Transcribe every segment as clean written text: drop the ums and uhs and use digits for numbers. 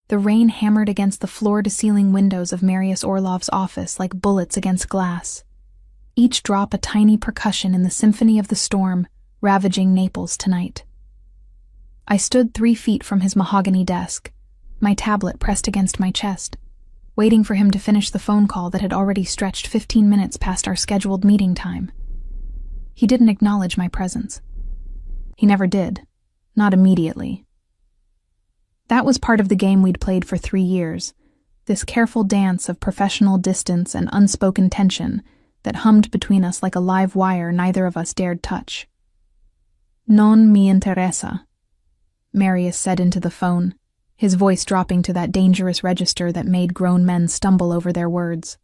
The rain hammered against the floor-to-ceiling windows of Marius Orlov's office like bullets against glass. Each drop a tiny percussion in the symphony of the storm, ravaging Naples tonight. I stood 3 feet from his mahogany desk, my tablet pressed against my chest, waiting for him to finish the phone call that had already stretched 15 minutes past our scheduled meeting time. He didn't acknowledge my presence. He never did, not immediately. That was part of the game we'd played for 3 years, this careful dance of professional distance and unspoken tension that hummed between us like a live wire neither of us dared touch. Non mi interessa, Marius said into the phone, his voice dropping to that dangerous register that made grown men stumble over their words.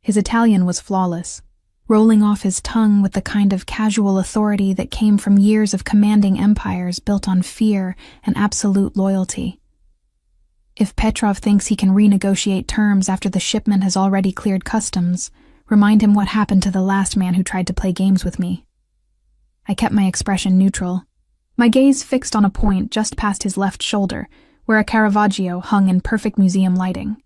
His Italian was flawless, rolling off his tongue with the kind of casual authority that came from years of commanding empires built on fear and absolute loyalty. If Petrov thinks he can renegotiate terms after the shipment has already cleared customs, remind him what happened to the last man who tried to play games with me. I kept my expression neutral, my gaze fixed on a point just past his left shoulder, where a Caravaggio hung in perfect museum lighting.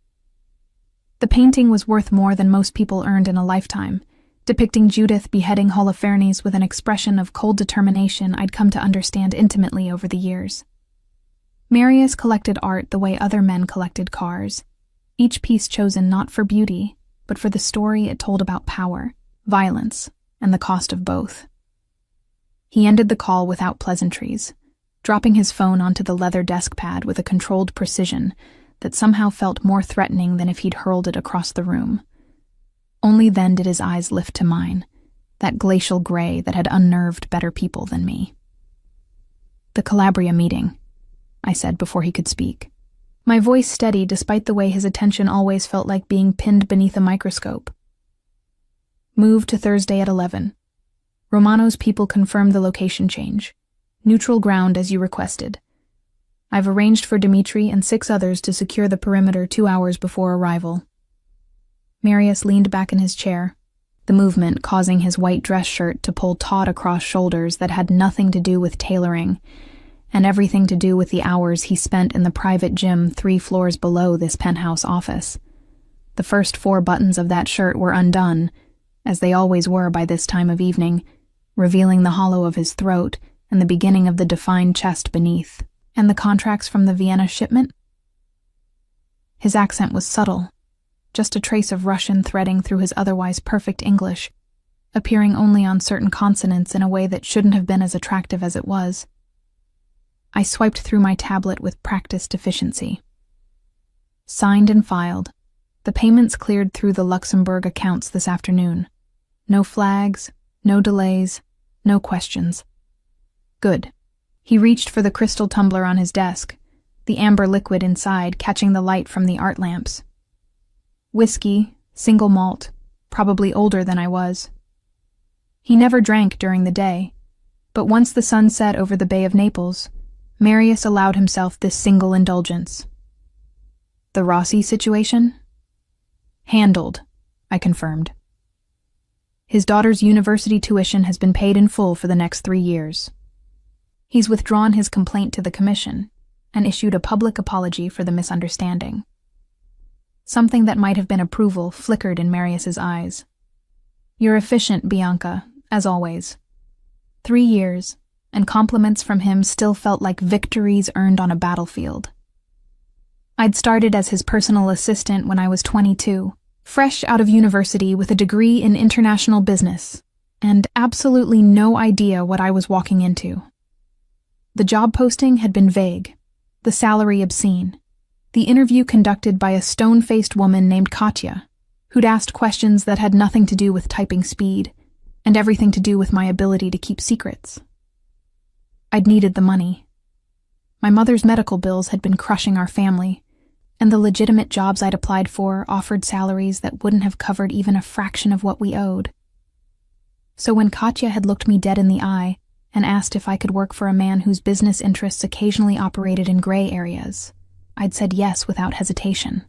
The painting was worth more than most people earned in a lifetime, depicting Judith beheading Holofernes with an expression of cold determination I'd come to understand intimately over the years. Marius collected art the way other men collected cars, each piece chosen not for beauty, but for the story it told about power, violence, and the cost of both. He ended the call without pleasantries, dropping his phone onto the leather desk pad with a controlled precision that somehow felt more threatening than if he'd hurled it across the room. Only then did his eyes lift to mine, that glacial gray that had unnerved better people than me. "The Calabria meeting," I said before he could speak. My voice steady despite the way his attention always felt like being pinned beneath a microscope. "Moved to Thursday at 11. Romano's people confirmed the location change. Neutral ground as you requested. I've arranged for Dmitri and 6 others to secure the perimeter 2 hours before arrival." Marius leaned back in his chair, the movement causing his white dress shirt to pull taut across shoulders that had nothing to do with tailoring, and everything to do with the hours he spent in the private gym 3 floors below this penthouse office. The first 4 buttons of that shirt were undone, as they always were by this time of evening, revealing the hollow of his throat and the beginning of the defined chest beneath. "And the contracts from the Vienna shipment?" His accent was subtle, just a trace of Russian threading through his otherwise perfect English, appearing only on certain consonants in a way that shouldn't have been as attractive as it was. I swiped through my tablet with practiced efficiency. Signed and filed. The payments cleared through the Luxembourg accounts this afternoon. No flags, no delays, no questions. Good. He reached for the crystal tumbler on his desk, the amber liquid inside catching the light from the art lamps. Whiskey, single malt, probably older than I was. He never drank during the day, but once the sun set over the Bay of Naples, Marius allowed himself this single indulgence. "The Rossi situation?" "Handled," I confirmed. "His daughter's university tuition has been paid in full for the next 3 years. He's withdrawn his complaint to the commission and issued a public apology for the misunderstanding." Something that might have been approval flickered in Marius's eyes. "You're efficient, Bianca, as always." 3 years, and compliments from him still felt like victories earned on a battlefield. I'd started as his personal assistant when I was 22, fresh out of university with a degree in international business, and absolutely no idea what I was walking into. The job posting had been vague, the salary obscene, the interview conducted by a stone-faced woman named Katya, who'd asked questions that had nothing to do with typing speed, and everything to do with my ability to keep secrets. I'd needed the money. My mother's medical bills had been crushing our family, and the legitimate jobs I'd applied for offered salaries that wouldn't have covered even a fraction of what we owed. So when Katya had looked me dead in the eye and asked if I could work for a man whose business interests occasionally operated in gray areas, I'd said yes without hesitation.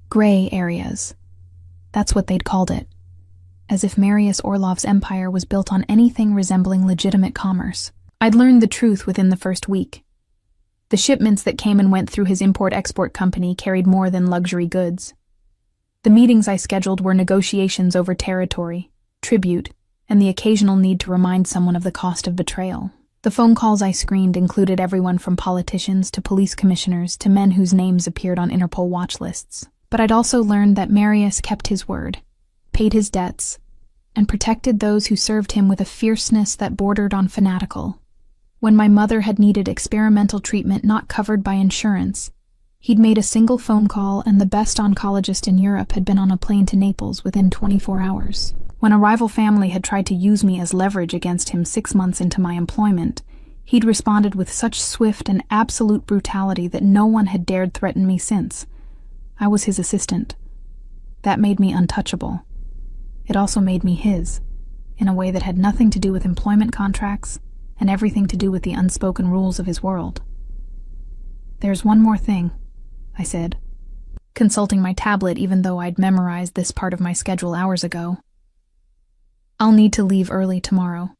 Gray areas. That's what they'd called it, as if Marius Orlov's empire was built on anything resembling legitimate commerce. I'd learned the truth within the first week. The shipments that came and went through his import-export company carried more than luxury goods. The meetings I scheduled were negotiations over territory, tribute, and the occasional need to remind someone of the cost of betrayal. The phone calls I screened included everyone from politicians to police commissioners to men whose names appeared on Interpol watch lists. But I'd also learned that Marius kept his word, paid his debts, and protected those who served him with a fierceness that bordered on fanatical. When my mother had needed experimental treatment not covered by insurance, he'd made a single phone call and the best oncologist in Europe had been on a plane to Naples within 24 hours. When a rival family had tried to use me as leverage against him 6 months into my employment, he'd responded with such swift and absolute brutality that no one had dared threaten me since. I was his assistant. That made me untouchable. It also made me his, in a way that had nothing to do with employment contracts and everything to do with the unspoken rules of his world. "There's one more thing," I said, consulting my tablet even though I'd memorized this part of my schedule hours ago. "I'll need to leave early tomorrow.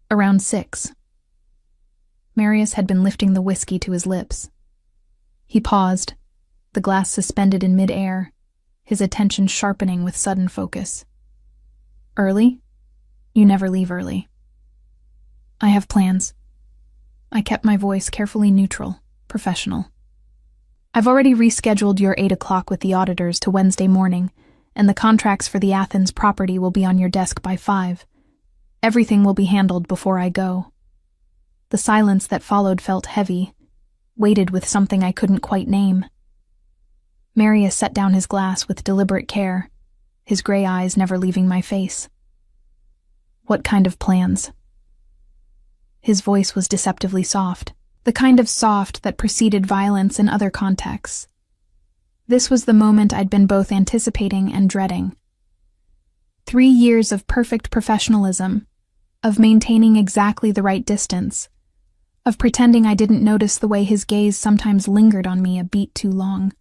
Around 6. Marius had been lifting the whiskey to his lips. He paused, the glass suspended in mid-air, his attention sharpening with sudden focus. "Early? You never leave early." "I have plans." I kept my voice carefully neutral, professional. "I've already rescheduled your 8 o'clock with the auditors to Wednesday morning, and the contracts for the Athens property will be on your desk by 5. Everything will be handled before I go." The silence that followed felt heavy, weighted with something I couldn't quite name. Marius set down his glass with deliberate care, his gray eyes never leaving my face. "What kind of plans?" His voice was deceptively soft, the kind of soft that preceded violence in other contexts. This was the moment I'd been both anticipating and dreading. 3 years of perfect professionalism, of maintaining exactly the right distance, of pretending I didn't notice the way his gaze sometimes lingered on me a beat too long,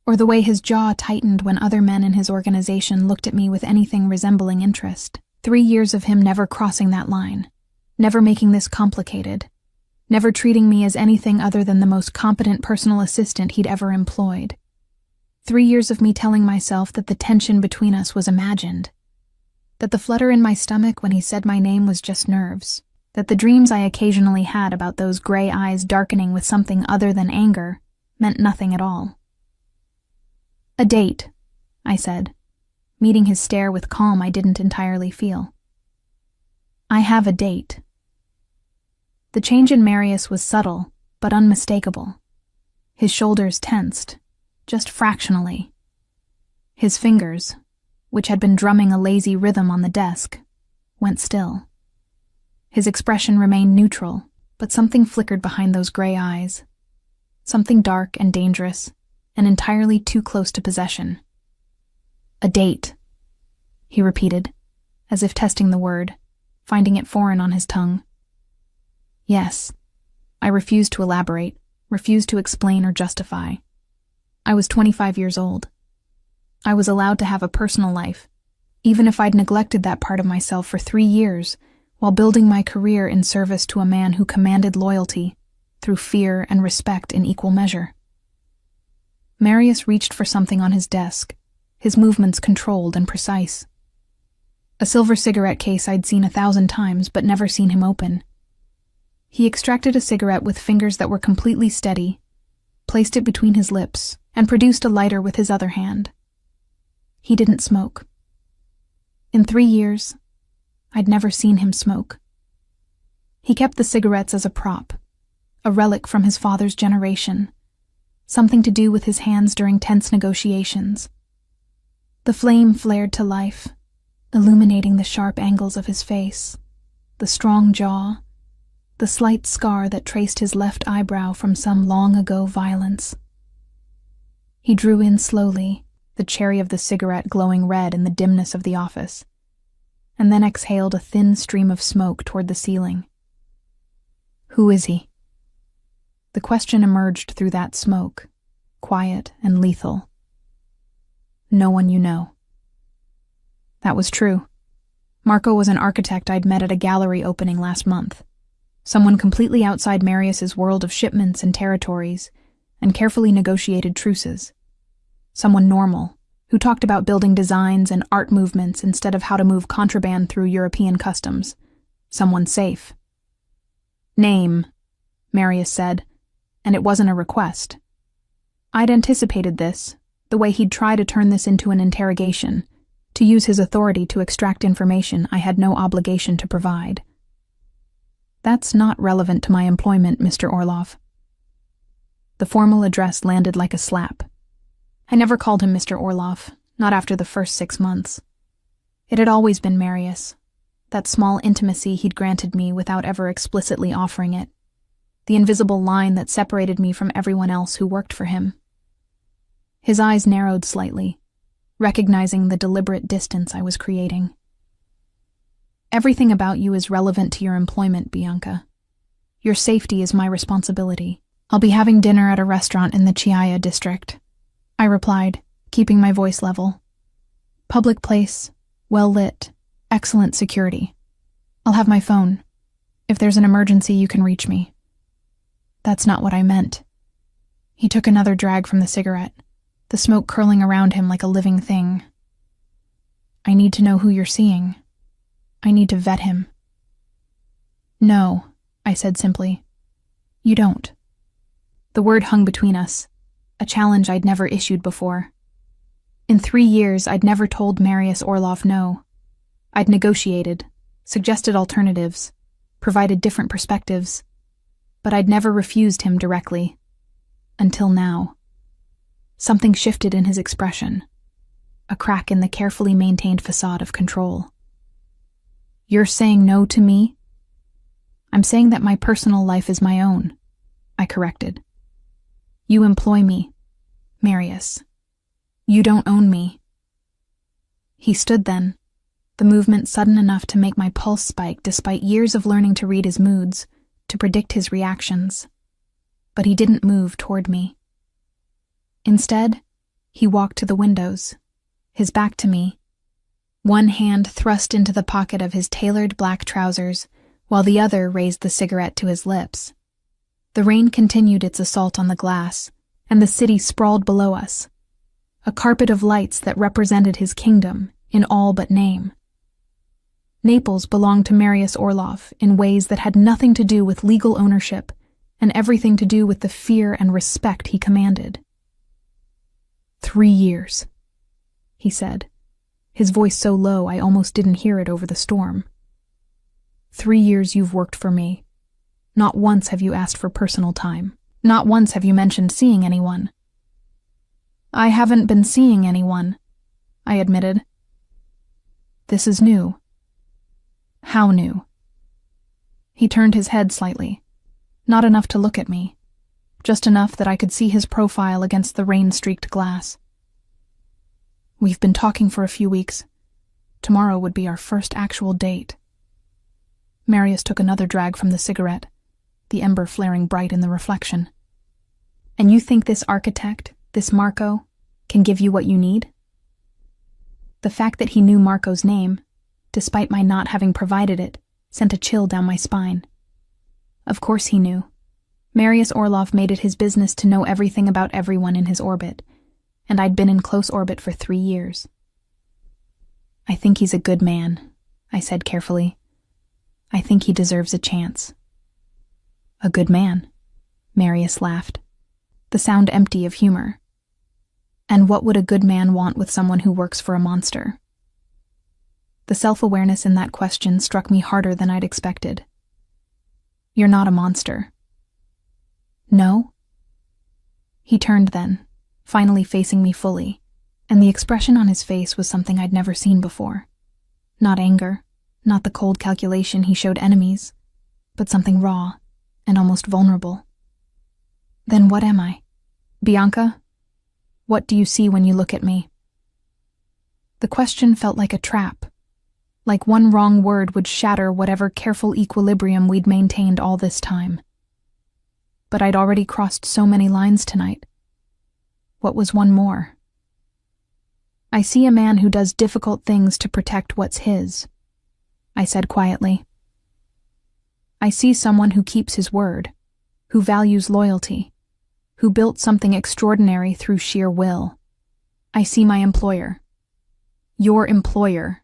or the way his jaw tightened when other men in his organization looked at me with anything resembling interest. 3 years of him never crossing that line, never making this complicated, never treating me as anything other than the most competent personal assistant he'd ever employed. 3 years of me telling myself that the tension between us was imagined, that the flutter in my stomach when he said my name was just nerves, that the dreams I occasionally had about those gray eyes darkening with something other than anger meant nothing at all. "A date," I said, meeting his stare with calm I didn't entirely feel. "I have a date." The change in Marius was subtle, but unmistakable. His shoulders tensed, just fractionally. His fingers, which had been drumming a lazy rhythm on the desk, went still. His expression remained neutral, but something flickered behind those gray eyes. Something dark and dangerous, and entirely too close to possession. "A date," he repeated, as if testing the word, finding it foreign on his tongue. "Yes." I refused to elaborate, refused to explain or justify. I was 25 years old. I was allowed to have a personal life, even if I'd neglected that part of myself for 3 years, while building my career in service to a man who commanded loyalty, through fear and respect in equal measure. Marius reached for something on his desk, his movements controlled and precise. A silver cigarette case I'd seen 1,000 times but never seen him open. He extracted a cigarette with fingers that were completely steady, placed it between his lips, and produced a lighter with his other hand. He didn't smoke. In 3 years, I'd never seen him smoke. He kept the cigarettes as a prop, a relic from his father's generation, something to do with his hands during tense negotiations. The flame flared to life, illuminating the sharp angles of his face, the strong jaw, the slight scar that traced his left eyebrow from some long-ago violence. He drew in slowly, the cherry of the cigarette glowing red in the dimness of the office, and then exhaled a thin stream of smoke toward the ceiling. "Who is he?" The question emerged through that smoke, quiet and lethal. "No one you know." That was true. Marco was an architect I'd met at a gallery opening last month. Someone completely outside Marius's world of shipments and territories and carefully negotiated truces. Someone normal, who talked about building designs and art movements instead of how to move contraband through European customs. Someone safe. Name, Marius said, and it wasn't a request. I'd anticipated this, the way he'd try to turn this into an interrogation, to use his authority to extract information I had no obligation to provide. That's not relevant to my employment, Mr. Orlov. The formal address landed like a slap. I never called him Mr. Orlov, not after the first 6 months. It had always been Marius, that small intimacy he'd granted me without ever explicitly offering it, the invisible line that separated me from everyone else who worked for him. His eyes narrowed slightly, recognizing the deliberate distance I was creating. Everything about you is relevant to your employment, Bianca. Your safety is my responsibility. I'll be having dinner at a restaurant in the Chiaya district, I replied, keeping my voice level. Public place, well lit, excellent security. I'll have my phone. If there's an emergency, you can reach me. That's not what I meant. He took another drag from the cigarette, the smoke curling around him like a living thing. I need to know who you're seeing. I need to vet him. No, I said simply. You don't. The word hung between us, a challenge I'd never issued before. In 3 years, I'd never told Marius Orlov no. I'd negotiated, suggested alternatives, provided different perspectives, but I'd never refused him directly. Until now. Something shifted in his expression, a crack in the carefully maintained facade of control. You're saying no to me? I'm saying that my personal life is my own, I corrected. You employ me, Marius. You don't own me. He stood then, the movement sudden enough to make my pulse spike despite years of learning to read his moods, to predict his reactions. But he didn't move toward me. Instead, he walked to the windows, his back to me, one hand thrust into the pocket of his tailored black trousers, while the other raised the cigarette to his lips. The rain continued its assault on the glass, and the city sprawled below us, a carpet of lights that represented his kingdom in all but name. Naples belonged to Marius Orlov in ways that had nothing to do with legal ownership and everything to do with the fear and respect he commanded. 3 years, he said, his voice so low I almost didn't hear it over the storm. 3 years you've worked for me. Not once have you asked for personal time. Not once have you mentioned seeing anyone. I haven't been seeing anyone, I admitted. This is new. How new? He turned his head slightly, not enough to look at me, just enough that I could see his profile against the rain-streaked glass. We've been talking for a few weeks. Tomorrow would be our first actual date. Marius took another drag from the cigarette, the ember flaring bright in the reflection. And you think this architect, this Marco, can give you what you need? The fact that he knew Marco's name, despite my not having provided it, sent a chill down my spine. Of course he knew. Marius Orlov made it his business to know everything about everyone in his orbit, and I'd been in close orbit for 3 years. I think he's a good man, I said carefully. I think he deserves a chance. A good man, Marius laughed, the sound empty of humor. And what would a good man want with someone who works for a monster? The self-awareness in that question struck me harder than I'd expected. You're not a monster. No? He turned then, finally facing me fully, and the expression on his face was something I'd never seen before. Not anger, not the cold calculation he showed enemies, but something raw and almost vulnerable. Then what am I? Bianca? What do you see when you look at me? The question felt like a trap, like one wrong word would shatter whatever careful equilibrium we'd maintained all this time. But I'd already crossed so many lines tonight. What was one more? I see a man who does difficult things to protect what's his, I said quietly. I see someone who keeps his word, who values loyalty, who built something extraordinary through sheer will. I see my employer. Your employer,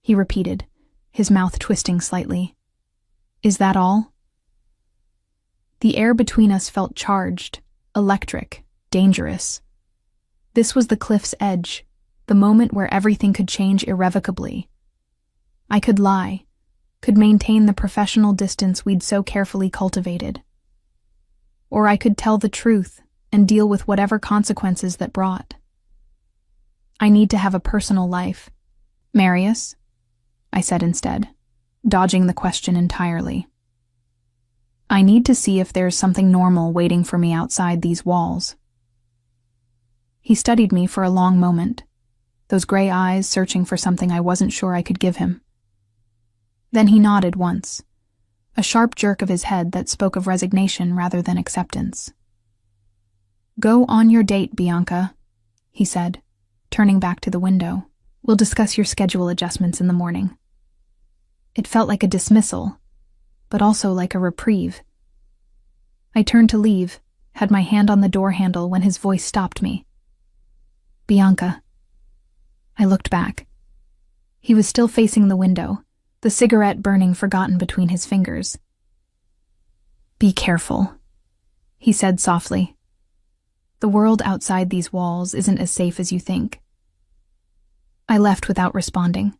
he repeated, his mouth twisting slightly. Is that all? The air between us felt charged, electric, dangerous. This was the cliff's edge, the moment where everything could change irrevocably. I could lie, could maintain the professional distance we'd so carefully cultivated. Or I could tell the truth and deal with whatever consequences that brought. I need to have a personal life. Marius? I said instead, dodging the question entirely. I need to see if there's something normal waiting for me outside these walls. He studied me for a long moment, those gray eyes searching for something I wasn't sure I could give him. Then he nodded once, a sharp jerk of his head that spoke of resignation rather than acceptance. Go on your date, Bianca, he said, turning back to the window. We'll discuss your schedule adjustments in the morning. It felt like a dismissal, but also like a reprieve. I turned to leave, had my hand on the door handle when his voice stopped me. Bianca. I looked back. He was still facing the window, the cigarette burning forgotten between his fingers. Be careful, he said softly. The world outside these walls isn't as safe as you think. I left without responding,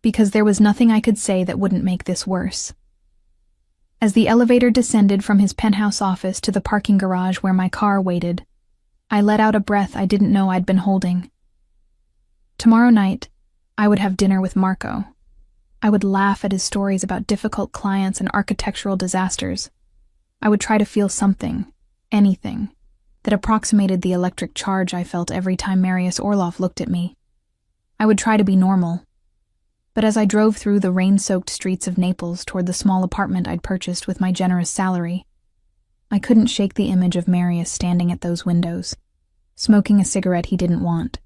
because there was nothing I could say that wouldn't make this worse. As the elevator descended from his penthouse office to the parking garage where my car waited, I let out a breath I didn't know I'd been holding. Tomorrow night, I would have dinner with Marco. I would laugh at his stories about difficult clients and architectural disasters. I would try to feel something, anything, that approximated the electric charge I felt every time Marius Orloff looked at me. I would try to be normal. But as I drove through the rain-soaked streets of Naples toward the small apartment I'd purchased with my generous salary, I couldn't shake the image of Marius standing at those windows, smoking a cigarette he didn't want,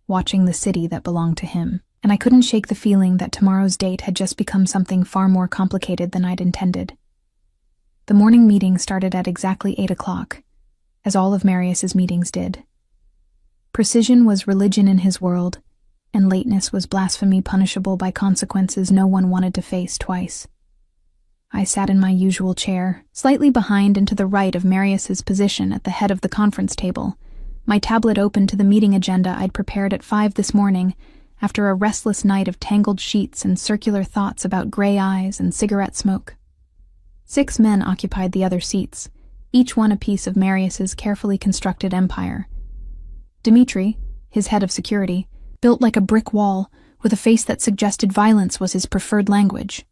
watching the city that belonged to him. And I couldn't shake the feeling that tomorrow's date had just become something far more complicated than I'd intended. The morning meeting started at exactly 8 o'clock, as all of Marius's meetings did. Precision was religion in his world, and lateness was blasphemy punishable by consequences no one wanted to face twice. I sat in my usual chair, slightly behind and to the right of Marius's position at the head of the conference table, my tablet open to the meeting agenda I'd prepared at 5 this morning, after a restless night of tangled sheets and circular thoughts about gray eyes and cigarette smoke. 6 men occupied the other seats, each one a piece of Marius's carefully constructed empire. Dmitri, his head of security, built like a brick wall, with a face that suggested violence was his preferred language.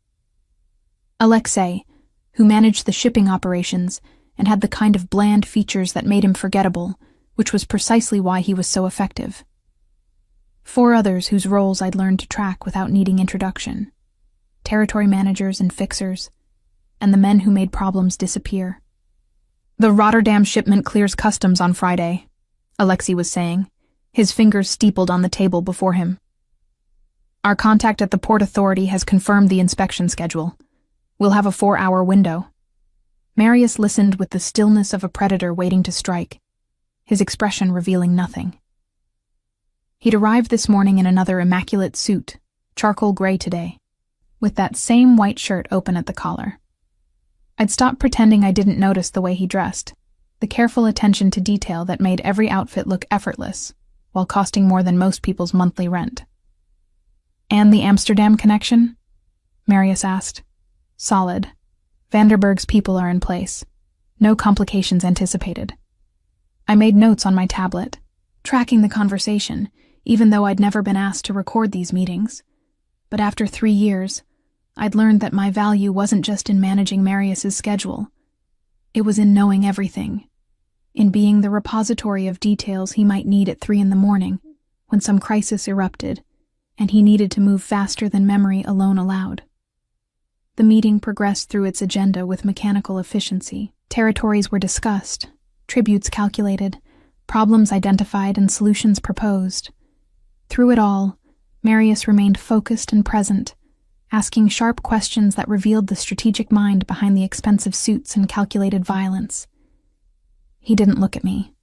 Alexei, who managed the shipping operations and had the kind of bland features that made him forgettable, which was precisely why he was so effective. 4 others whose roles I'd learned to track without needing introduction. Territory managers and fixers, and the men who made problems disappear. The Rotterdam shipment clears customs on Friday, Alexei was saying, his fingers steepled on the table before him. Our contact at the Port Authority has confirmed the inspection schedule. We'll have a 4-hour window. Marius listened with the stillness of a predator waiting to strike, his expression revealing nothing. He'd arrived this morning in another immaculate suit, charcoal gray today, with that same white shirt open at the collar. I'd stopped pretending I didn't notice the way he dressed, the careful attention to detail that made every outfit look effortless, while costing more than most people's monthly rent. And the Amsterdam connection? Marius asked. Solid. Vanderberg's people are in place. No complications anticipated. I made notes on my tablet, tracking the conversation, even though I'd never been asked to record these meetings. But after 3 years, I'd learned that my value wasn't just in managing Marius's schedule. It was in knowing everything, in being the repository of details he might need at 3 a.m, when some crisis erupted, and he needed to move faster than memory alone allowed. The meeting progressed through its agenda with mechanical efficiency. Territories were discussed, tributes calculated, problems identified, and solutions proposed. Through it all, Marius remained focused and present, asking sharp questions that revealed the strategic mind behind the expensive suits and calculated violence. He didn't look at me.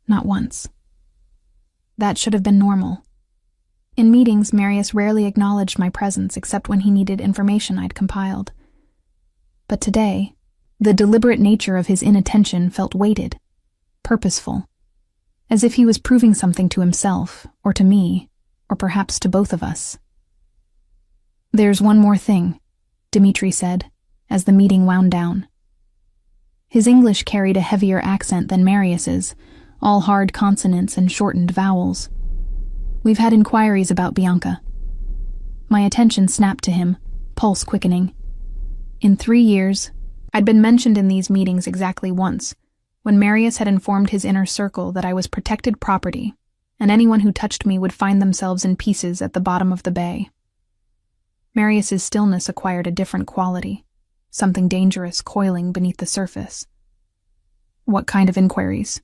Not once. That should have been normal. In meetings, Marius rarely acknowledged my presence except when he needed information I'd compiled. But today, the deliberate nature of his inattention felt weighted, purposeful, as if he was proving something to himself, or to me, or perhaps to both of us. "There's one more thing," Dmitri said, as the meeting wound down. His English carried a heavier accent than Marius's, all hard consonants and shortened vowels. "We've had inquiries about Bianca." My attention snapped to him, pulse quickening. In 3 years, I'd been mentioned in these meetings exactly once, when Marius had informed his inner circle that I was protected property, and anyone who touched me would find themselves in pieces at the bottom of the bay. Marius's stillness acquired a different quality, something dangerous coiling beneath the surface. "What kind of inquiries?"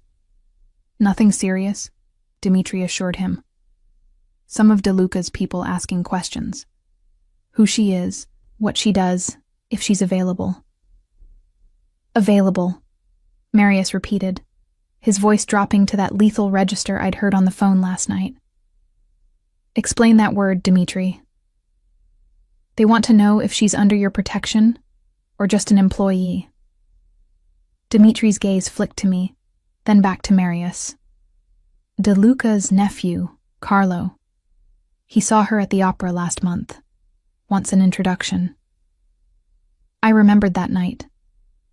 "Nothing serious," Dmitri assured him. "Some of DeLuca's people asking questions. Who she is, what she does, if she's available." "Available," Marius repeated, his voice dropping to that lethal register I'd heard on the phone last night. "Explain that word, Dmitri." "They want to know if she's under your protection, or just an employee." Dmitri's gaze flicked to me, then back to Marius. "DeLuca's nephew, Carlo. He saw her at the opera last month. Wants an introduction." I remembered that night.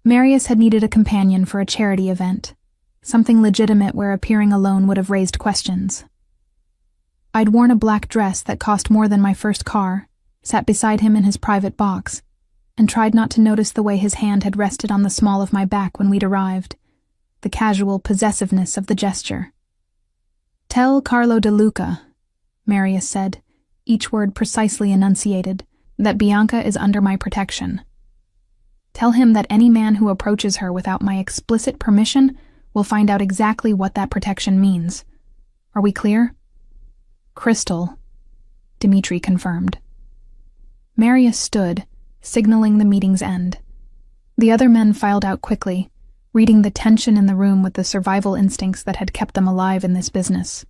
Marius had needed a companion for a charity event, something legitimate where appearing alone would have raised questions. I'd worn a black dress that cost more than my first car, sat beside him in his private box, and tried not to notice the way his hand had rested on the small of my back when we'd arrived, the casual possessiveness of the gesture. "Tell Carlo DeLuca," Marius said, each word precisely enunciated, "that Bianca is under my protection. Tell him that any man who approaches her without my explicit permission will find out exactly what that protection means. Are we clear?" "Crystal," Dmitri confirmed. Marius stood, signaling the meeting's end. The other men filed out quickly, reading the tension in the room with the survival instincts that had kept them alive in this business.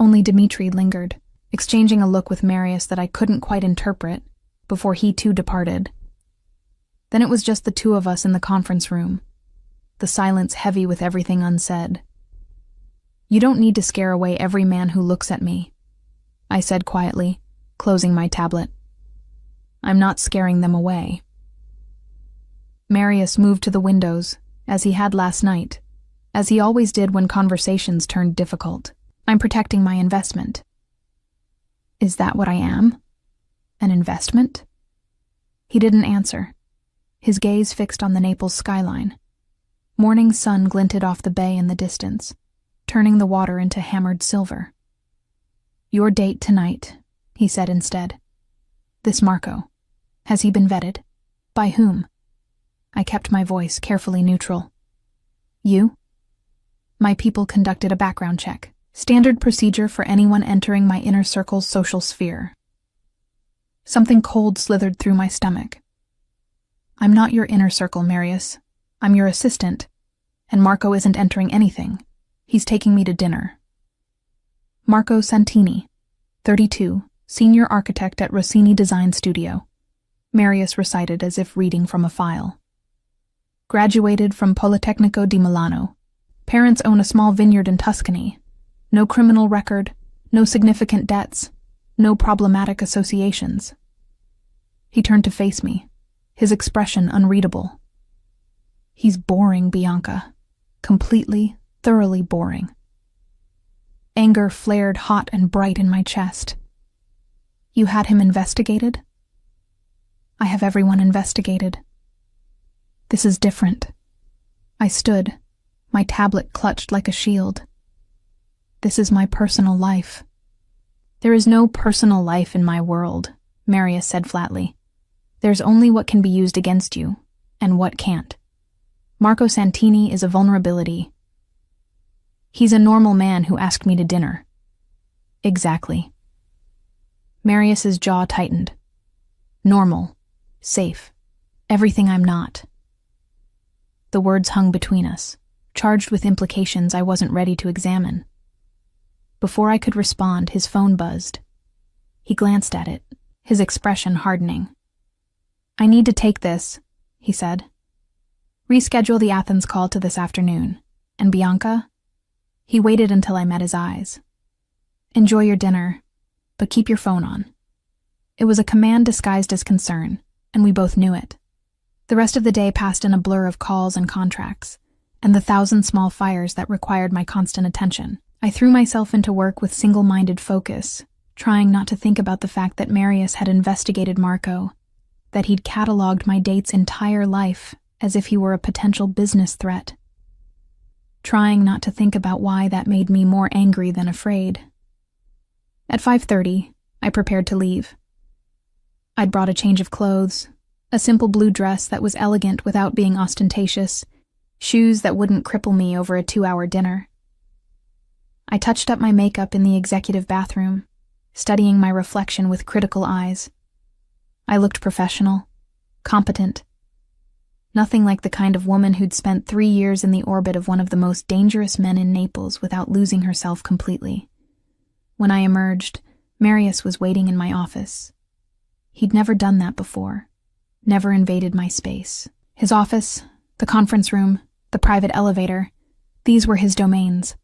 Only Dmitri lingered, exchanging a look with Marius that I couldn't quite interpret, before he too departed. Then it was just the two of us in the conference room, the silence heavy with everything unsaid. "You don't need to scare away every man who looks at me," I said quietly, closing my tablet. "I'm not scaring them away." Marius moved to the windows, as he had last night, as he always did when conversations turned difficult. "I'm protecting my investment." "Is that what I am? An investment?" He didn't answer, his gaze fixed on the Naples skyline. Morning sun glinted off the bay in the distance, turning the water into hammered silver. "Your date tonight," he said instead. "This Marco. Has he been vetted? By whom?" I kept my voice carefully neutral. "You?" "My people conducted a background check. Standard procedure for anyone entering my inner circle's social sphere." Something cold slithered through my stomach. "I'm not your inner circle, Marius. I'm your assistant, and Marco isn't entering anything. He's taking me to dinner." "Marco Santini, 32, senior architect at Rossini Design Studio," Marius recited as if reading from a file. "Graduated from Politecnico di Milano. Parents own a small vineyard in Tuscany. No criminal record, no significant debts, no problematic associations." He turned to face me, his expression unreadable. "He's boring, Bianca. Completely, thoroughly boring." Anger flared hot and bright in my chest. "You had him investigated?" "I have everyone investigated." "This is different." I stood, my tablet clutched like a shield. "This is my personal life." "There is no personal life in my world," Marius said flatly. "There's only what can be used against you, and what can't. Marco Santini is a vulnerability." "He's a normal man who asked me to dinner." "Exactly." Marius's jaw tightened. Normal. Safe. Everything I'm not. The words hung between us, charged with implications I wasn't ready to examine. Before I could respond, his phone buzzed. He glanced at it, his expression hardening. "I need to take this," he said. "Reschedule the Athens call to this afternoon. And Bianca?" He waited until I met his eyes. "Enjoy your dinner, but keep your phone on." It was a command disguised as concern, and we both knew it. The rest of the day passed in a blur of calls and contracts, and the thousand small fires that required my constant attention. I threw myself into work with single-minded focus, trying not to think about the fact that Marius had investigated Marco, that he'd cataloged my date's entire life as if he were a potential business threat. Trying not to think about why that made me more angry than afraid. At 5:30, I prepared to leave. I'd brought a change of clothes, a simple blue dress that was elegant without being ostentatious, shoes that wouldn't cripple me over a 2-hour dinner. I touched up my makeup in the executive bathroom, studying my reflection with critical eyes. I looked professional, competent. Nothing like the kind of woman who'd spent 3 years in the orbit of one of the most dangerous men in Naples without losing herself completely. When I emerged, Marius was waiting in my office. He'd never done that before, never invaded my space. His office, the conference room, the private elevator, these were his domains.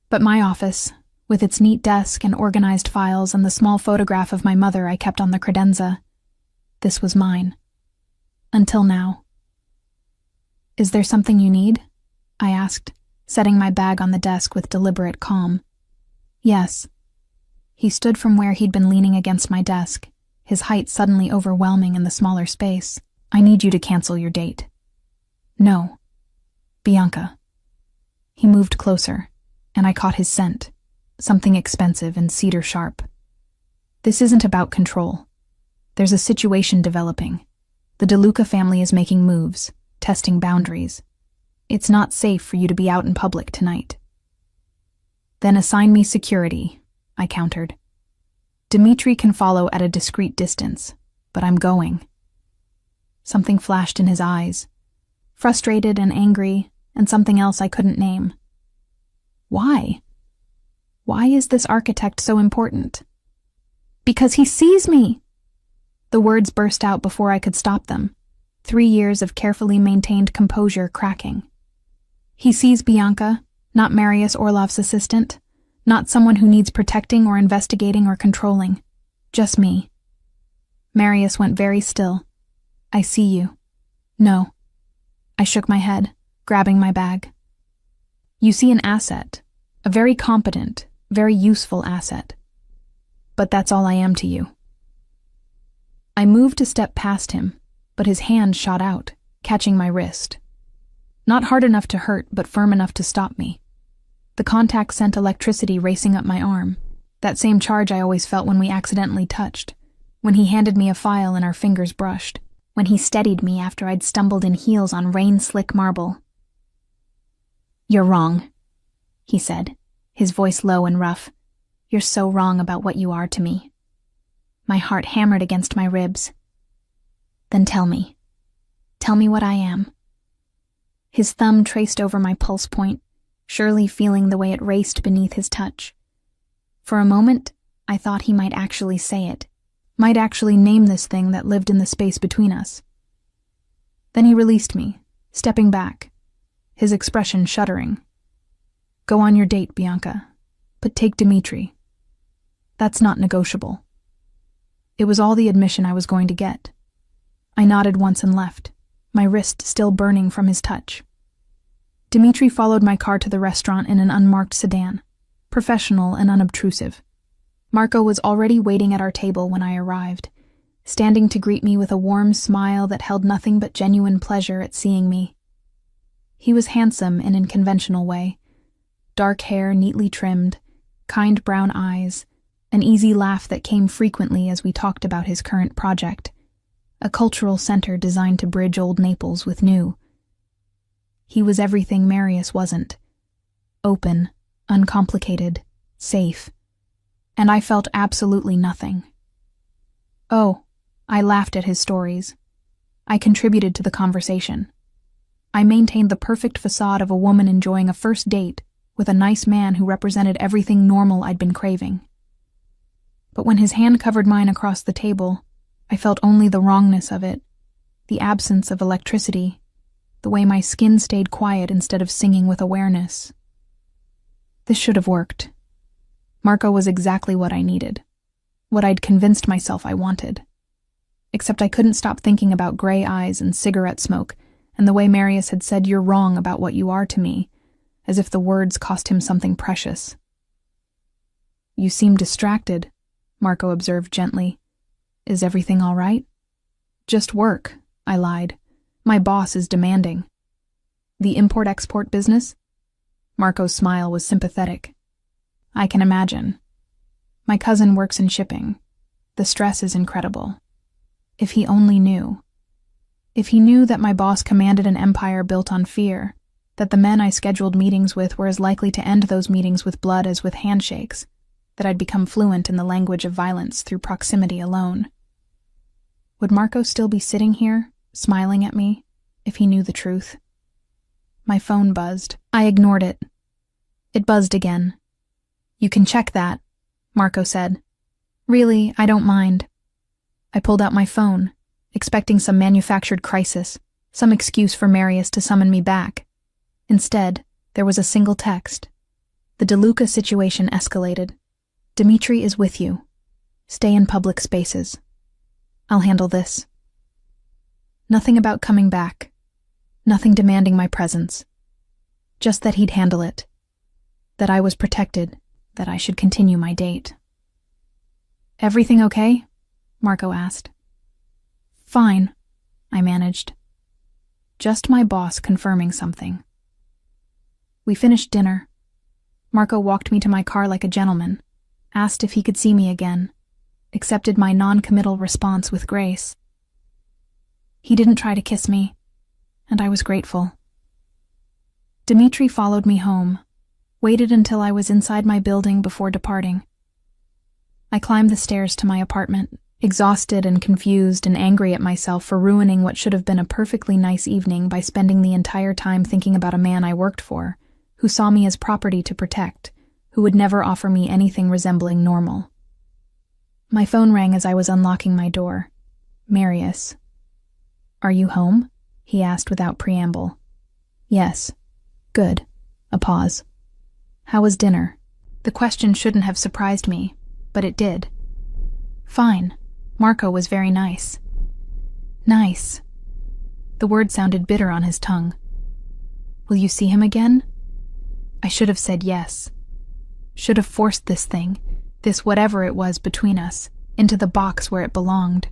But my office, with its neat desk and organized files and the small photograph of my mother I kept on the credenza, this was mine. Until now. "Is there something you need?" I asked, setting my bag on the desk with deliberate calm. "Yes." He stood from where he'd been leaning against my desk, his height suddenly overwhelming in the smaller space. "I need you to cancel your date." "No. Bianca." He moved closer, and I caught his scent, something expensive and cedar sharp. "This isn't about control. There's a situation developing. The De Luca family is making moves, testing boundaries. It's not safe for you to be out in public tonight." "Then assign me security," I countered. "Dimitri can follow at a discreet distance, but I'm going." Something flashed in his eyes, frustrated and angry, and something else I couldn't name. Why? Why is this architect so important? "Because he sees me!" The words burst out before I could stop them, 3 years of carefully maintained composure cracking. "He sees Bianca, not Marius Orlov's assistant, not someone who needs protecting or investigating or controlling. Just me." Marius went very still. "I see you." "No." I shook my head, grabbing my bag. "You see an asset, a very competent, very useful asset. But that's all I am to you." I moved to step past him, but his hand shot out, catching my wrist. Not hard enough to hurt, but firm enough to stop me. The contact sent electricity racing up my arm, that same charge I always felt when we accidentally touched, when he handed me a file and our fingers brushed, when he steadied me after I'd stumbled in heels on rain-slick marble. "You're wrong," he said, his voice low and rough. "You're so wrong about what you are to me." My heart hammered against my ribs. "Then tell me. Tell me what I am." His thumb traced over my pulse point, surely feeling the way it raced beneath his touch. For a moment, I thought he might actually say it, might actually name this thing that lived in the space between us. Then he released me, stepping back, his expression shuddering. "Go on your date, Bianca, but take Dimitri. That's not negotiable." It was all the admission I was going to get. I nodded once and left, my wrist still burning from his touch. Dimitri followed my car to the restaurant in an unmarked sedan, professional and unobtrusive. Marco was already waiting at our table when I arrived, standing to greet me with a warm smile that held nothing but genuine pleasure at seeing me. He was handsome in a conventional way, dark hair neatly trimmed, kind brown eyes, an easy laugh that came frequently as we talked about his current project, a cultural center designed to bridge old Naples with new. He was everything Marius wasn't. Open, uncomplicated, safe. And I felt absolutely nothing. "Oh," I laughed at his stories. I contributed to the conversation. I maintained the perfect facade of a woman enjoying a first date with a nice man who represented everything normal I'd been craving. But when his hand covered mine across the table, I felt only the wrongness of it, the absence of electricity, the way my skin stayed quiet instead of singing with awareness. This should have worked. Marco was exactly what I needed, what I'd convinced myself I wanted. Except I couldn't stop thinking about gray eyes and cigarette smoke and the way Marius had said "you're wrong about what you are" to me, as if the words cost him something precious. "You seem distracted," Marco observed gently. "Is everything all right?" "Just work," I lied. "My boss is demanding." "The import-export business?" Marco's smile was sympathetic. "I can imagine. My cousin works in shipping. The stress is incredible. If he only knew. If he knew that my boss commanded an empire built on fear, that the men I scheduled meetings with were as likely to end those meetings with blood as with handshakes, that I'd become fluent in the language of violence through proximity alone. Would Marco still be sitting here, smiling at me, if he knew the truth? My phone buzzed. I ignored it. It buzzed again. "You can check that," Marco said. "Really, I don't mind." I pulled out my phone, expecting some manufactured crisis, some excuse for Marius to summon me back. Instead, there was a single text. "The DeLuca situation escalated. Dimitri is with you. Stay in public spaces. I'll handle this." Nothing about coming back. Nothing demanding my presence. Just that he'd handle it. That I was protected. That I should continue my date. "Everything okay?" Marco asked. "Fine," I managed. Just my boss confirming something. We finished dinner. Marco walked me to my car like a gentleman, asked if he could see me again, accepted my non-committal response with grace. He didn't try to kiss me, and I was grateful. Dimitri followed me home, waited until I was inside my building before departing. I climbed the stairs to my apartment, exhausted and confused and angry at myself for ruining what should have been a perfectly nice evening by spending the entire time thinking about a man I worked for, who saw me as property to protect, who would never offer me anything resembling normal. My phone rang as I was unlocking my door. Marius. "Are you home?" he asked without preamble. "Yes." "Good." A pause. "How was dinner?" The question shouldn't have surprised me, but it did. "Fine. Marco was very nice." "Nice." The word sounded bitter on his tongue. "Will you see him again?" I should have said yes. Should have forced this thing, this whatever it was between us, into the box where it belonged.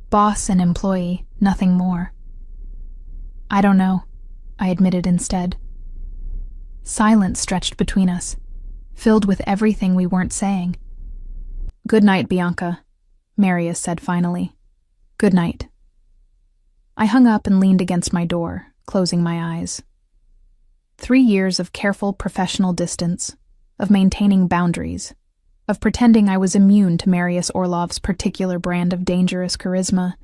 Boss and employee, nothing more. "I don't know," I admitted instead. Silence stretched between us, filled with everything we weren't saying. "Good night, Bianca," Marius said finally. "Good night." I hung up and leaned against my door, closing my eyes. 3 years of careful professional distance, of maintaining boundaries, of pretending I was immune to Marius Orlov's particular brand of dangerous charisma,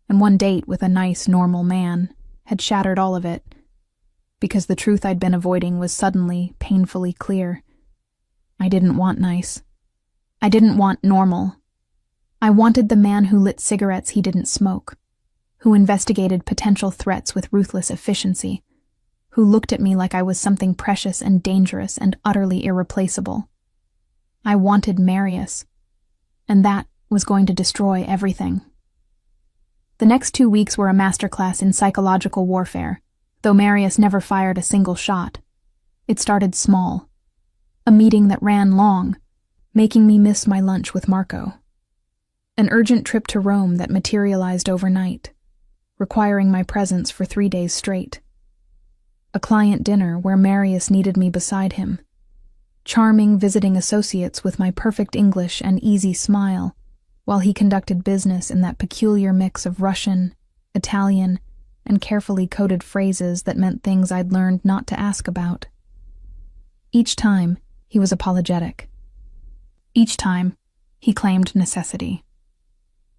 and one date with a nice, normal man had shattered all of it, because the truth I'd been avoiding was suddenly, painfully clear. I didn't want nice. I didn't want normal. I wanted the man who lit cigarettes he didn't smoke, who investigated potential threats with ruthless efficiency, who looked at me like I was something precious and dangerous and utterly irreplaceable. I wanted Marius, and that was going to destroy everything. The next 2 weeks were a masterclass in psychological warfare, though Marius never fired a single shot. It started small. A meeting that ran long, making me miss my lunch with Marco. An urgent trip to Rome that materialized overnight, requiring my presence for 3 days straight. A client dinner where Marius needed me beside him. Charming visiting associates with my perfect English and easy smile, while he conducted business in that peculiar mix of Russian, Italian, and carefully coded phrases that meant things I'd learned not to ask about. Each time, he was apologetic. Each time, he claimed necessity.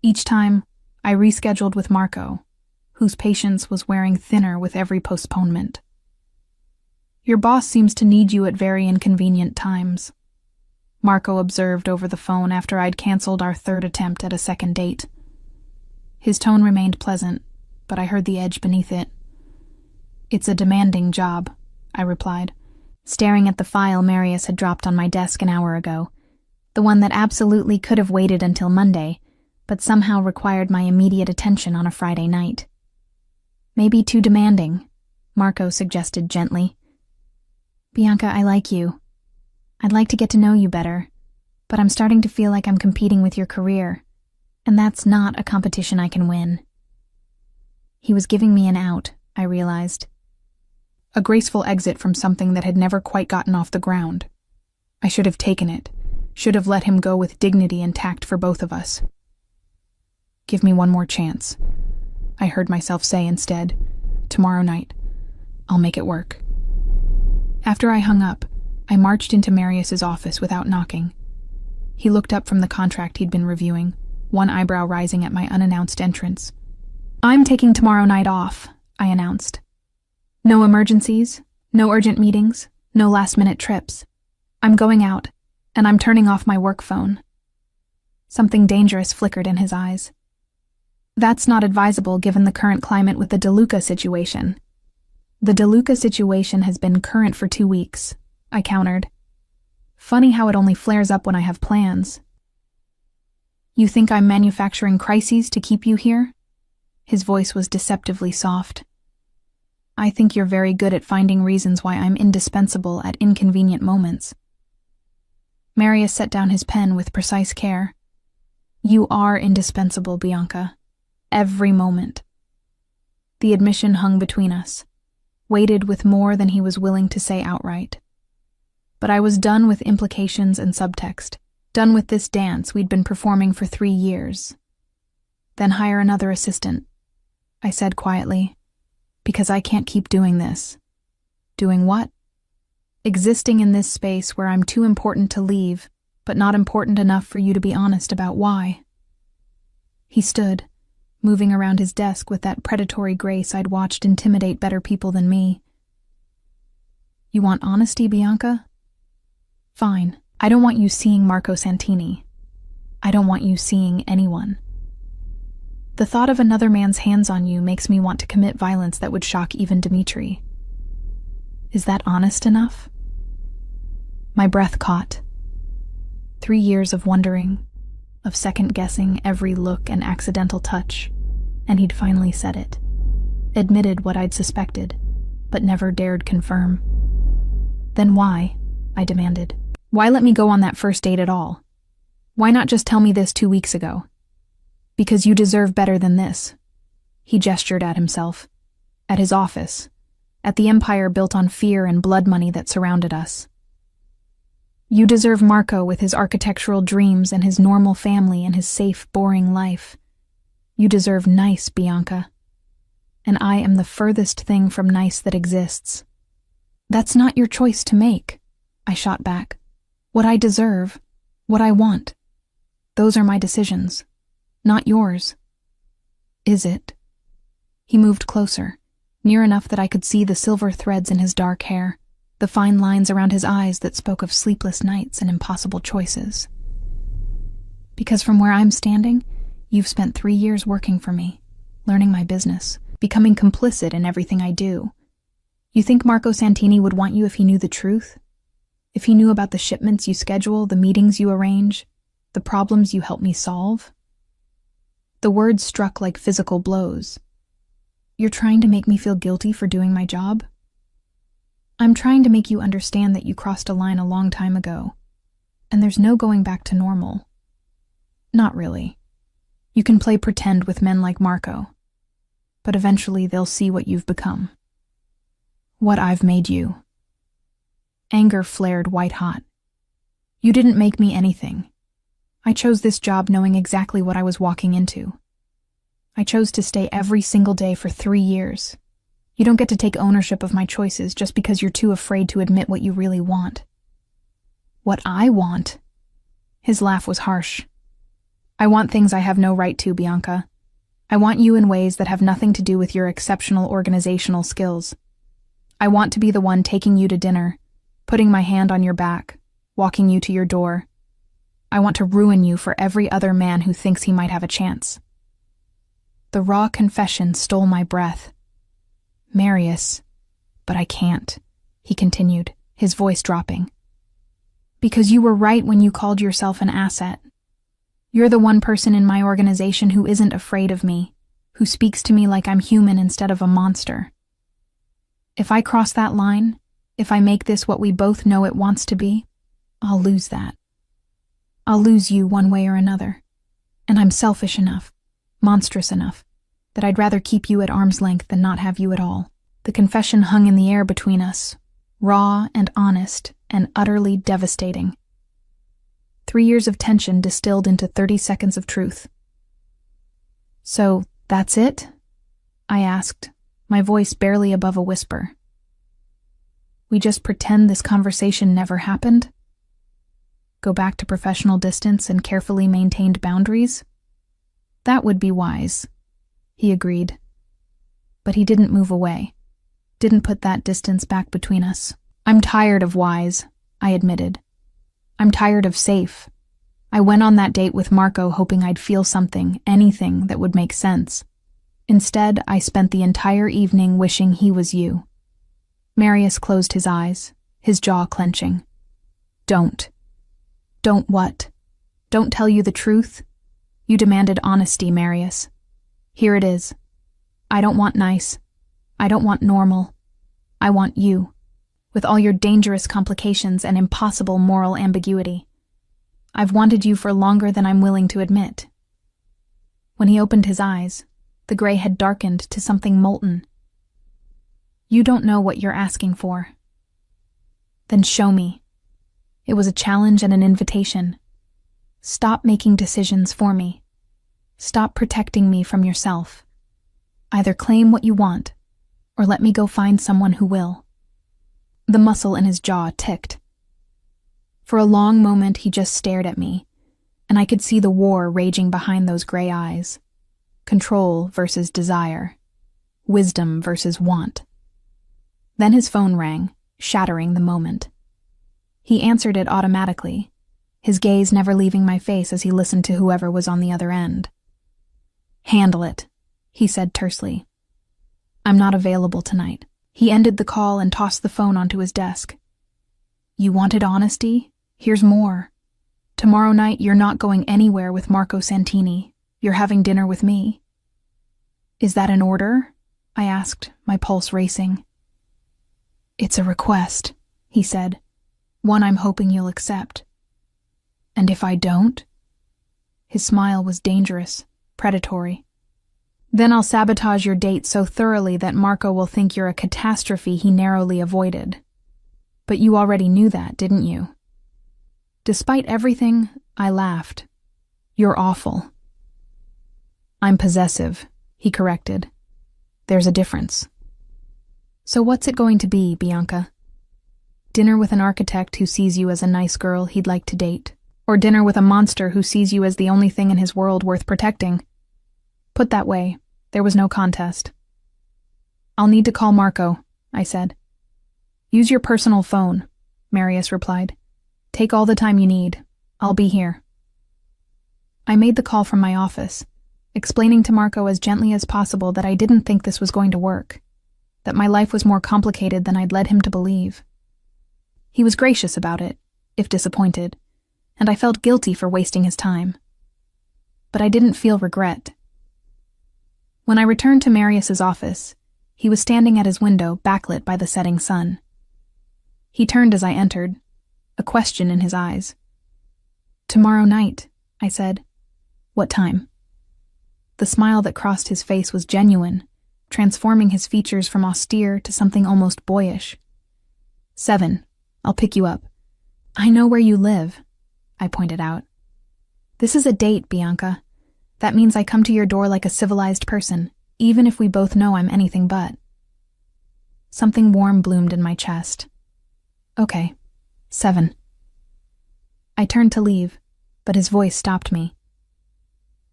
Each time, I rescheduled with Marco, whose patience was wearing thinner with every postponement. Your boss seems to need you at very inconvenient times, Marco observed over the phone after I'd canceled our third attempt at a second date. His tone remained pleasant, but I heard the edge beneath it. It's a demanding job, I replied, staring at the file Marius had dropped on my desk an hour ago, the one that absolutely could have waited until Monday, but somehow required my immediate attention on a Friday night. Maybe too demanding, Marco suggested gently. Bianca, I like you. I'd like to get to know you better, but I'm starting to feel like I'm competing with your career, and that's not a competition I can win. He was giving me an out, I realized. A graceful exit from something that had never quite gotten off the ground. I should have taken it, should have let him go with dignity and tact for both of us. Give me one more chance, I heard myself say instead. Tomorrow night. I'll make it work. After I hung up, I marched into Marius's office without knocking. He looked up from the contract he'd been reviewing, one eyebrow rising at my unannounced entrance. I'm taking tomorrow night off, I announced. No emergencies, no urgent meetings, no last-minute trips. I'm going out, and I'm turning off my work phone. Something dangerous flickered in his eyes. That's not advisable given the current climate with the DeLuca situation. The DeLuca situation has been current for 2 weeks, I countered. Funny how it only flares up when I have plans. You think I'm manufacturing crises to keep you here? His voice was deceptively soft. I think you're very good at finding reasons why I'm indispensable at inconvenient moments. Marius set down his pen with precise care. You are indispensable, Bianca. Every moment. The admission hung between us, weighted with more than he was willing to say outright. But I was done with implications and subtext, done with this dance we'd been performing for 3 years. Then hire another assistant, I said quietly, because I can't keep doing this. Doing what? Existing in this space where I'm too important to leave, but not important enough for you to be honest about why. He stood, moving around his desk with that predatory grace I'd watched intimidate better people than me. You want honesty, Bianca? Fine. I don't want you seeing Marco Santini. I don't want you seeing anyone. The thought of another man's hands on you makes me want to commit violence that would shock even Dimitri. Is that honest enough? My breath caught. 3 years of wondering, of second-guessing every look and accidental touch, and he'd finally said it. Admitted what I'd suspected, but never dared confirm. Then why? I demanded. Why let me go on that first date at all? Why not just tell me this 2 weeks ago? Because you deserve better than this. He gestured at himself, at his office, at the empire built on fear and blood money that surrounded us. You deserve Marco with his architectural dreams and his normal family and his safe, boring life. You deserve nice, Bianca. And I am the furthest thing from nice that exists. That's not your choice to make, I shot back. What I deserve, what I want. Those are my decisions. Not yours. Is it? He moved closer, near enough that I could see the silver threads in his dark hair, the fine lines around his eyes that spoke of sleepless nights and impossible choices. Because from where I'm standing, you've spent 3 years working for me, learning my business, becoming complicit in everything I do. You think Marco Santini would want you if he knew the truth? If he knew about the shipments you schedule, the meetings you arrange, the problems you help me solve? The words struck like physical blows. You're trying to make me feel guilty for doing my job? I'm trying to make you understand that you crossed a line a long time ago, and there's no going back to normal. Not really. You can play pretend with men like Marco, but eventually they'll see what you've become. What I've made you. Anger flared white-hot. You didn't make me anything. I chose this job knowing exactly what I was walking into. I chose to stay every single day for 3 years. You don't get to take ownership of my choices just because you're too afraid to admit what you really want. What I want? His laugh was harsh. I want things I have no right to, Bianca. I want you in ways that have nothing to do with your exceptional organizational skills. I want to be the one taking you to dinner, putting my hand on your back, walking you to your door. I want to ruin you for every other man who thinks he might have a chance. The raw confession stole my breath. Marius, but I can't, he continued, his voice dropping. Because you were right when you called yourself an asset. You're the one person in my organization who isn't afraid of me, who speaks to me like I'm human instead of a monster. If I cross that line, if I make this what we both know it wants to be, I'll lose that. I'll lose you one way or another. And I'm selfish enough, monstrous enough, that I'd rather keep you at arm's length than not have you at all. The confession hung in the air between us, raw and honest and utterly devastating. 3 years of tension distilled into 30 seconds of truth. So, that's it? I asked, my voice barely above a whisper. We just pretend this conversation never happened? Go back to professional distance and carefully maintained boundaries? That would be wise, he agreed. But he didn't move away, didn't put that distance back between us. I'm tired of wise, I admitted. I'm tired of safe. I went on that date with Marco hoping I'd feel something, anything that would make sense. Instead, I spent the entire evening wishing he was you. Marius closed his eyes, his jaw clenching. Don't. Don't what? Don't tell you the truth? You demanded honesty, Marius. Here it is. I don't want nice. I don't want normal. I want you, with all your dangerous complications and impossible moral ambiguity. I've wanted you for longer than I'm willing to admit. When he opened his eyes, the gray had darkened to something molten. You don't know what you're asking for. Then show me. It was a challenge and an invitation. Stop making decisions for me. Stop protecting me from yourself. Either claim what you want, or let me go find someone who will. The muscle in his jaw ticked. For a long moment he just stared at me, and I could see the war raging behind those gray eyes. Control versus desire. Wisdom versus want. Then his phone rang, shattering the moment. He answered it automatically, his gaze never leaving my face as he listened to whoever was on the other end. Handle it, he said tersely. I'm not available tonight. He ended the call and tossed the phone onto his desk. You wanted honesty? Here's more. Tomorrow night you're not going anywhere with Marco Santini. You're having dinner with me. Is that an order? I asked, my pulse racing. It's a request, he said. One I'm hoping you'll accept. And if I don't? His smile was dangerous, predatory. Then I'll sabotage your date so thoroughly that Marco will think you're a catastrophe he narrowly avoided. But you already knew that, didn't you? Despite everything, I laughed. You're awful. I'm possessive, he corrected. There's a difference. So what's it going to be, Bianca? Dinner with an architect who sees you as a nice girl he'd like to date, or dinner with a monster who sees you as the only thing in his world worth protecting? Put that way, there was no contest. I'll need to call Marco, I said. Use your personal phone, Marius replied. Take all the time you need. I'll be here. I made the call from my office, explaining to Marco as gently as possible that I didn't think this was going to work, that my life was more complicated than I'd led him to believe. He was gracious about it, if disappointed, and I felt guilty for wasting his time. But I didn't feel regret. When I returned to Marius's office, he was standing at his window, backlit by the setting sun. He turned as I entered, a question in his eyes. Tomorrow night, I said. What time? The smile that crossed his face was genuine, transforming his features from austere to something almost boyish. 7. I'll pick you up. I know where you live, I pointed out. This is a date, Bianca. That means I come to your door like a civilized person, even if we both know I'm anything but. Something warm bloomed in my chest. Okay, 7. I turned to leave, but his voice stopped me.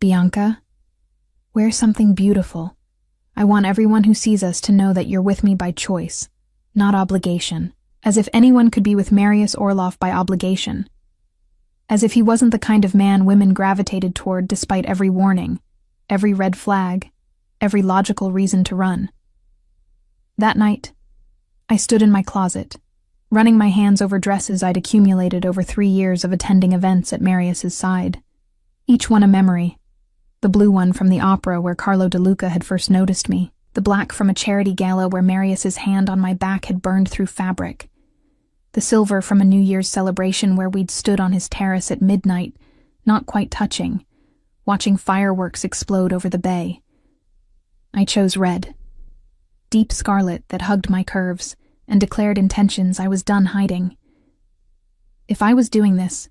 Bianca, wear something beautiful. I want everyone who sees us to know that you're with me by choice, not obligation. As if anyone could be with Marius Orloff by obligation. As if he wasn't the kind of man women gravitated toward despite every warning, every red flag, every logical reason to run. That night, I stood in my closet, running my hands over dresses I'd accumulated over 3 years of attending events at Marius's side. Each one a memory. The blue one from the opera where Carlo De Luca had first noticed me, the black from a charity gala where Marius's hand on my back had burned through fabric, the silver from a New Year's celebration where we'd stood on his terrace at midnight, not quite touching, watching fireworks explode over the bay. I chose red, deep scarlet that hugged my curves and declared intentions I was done hiding. If I was doing this,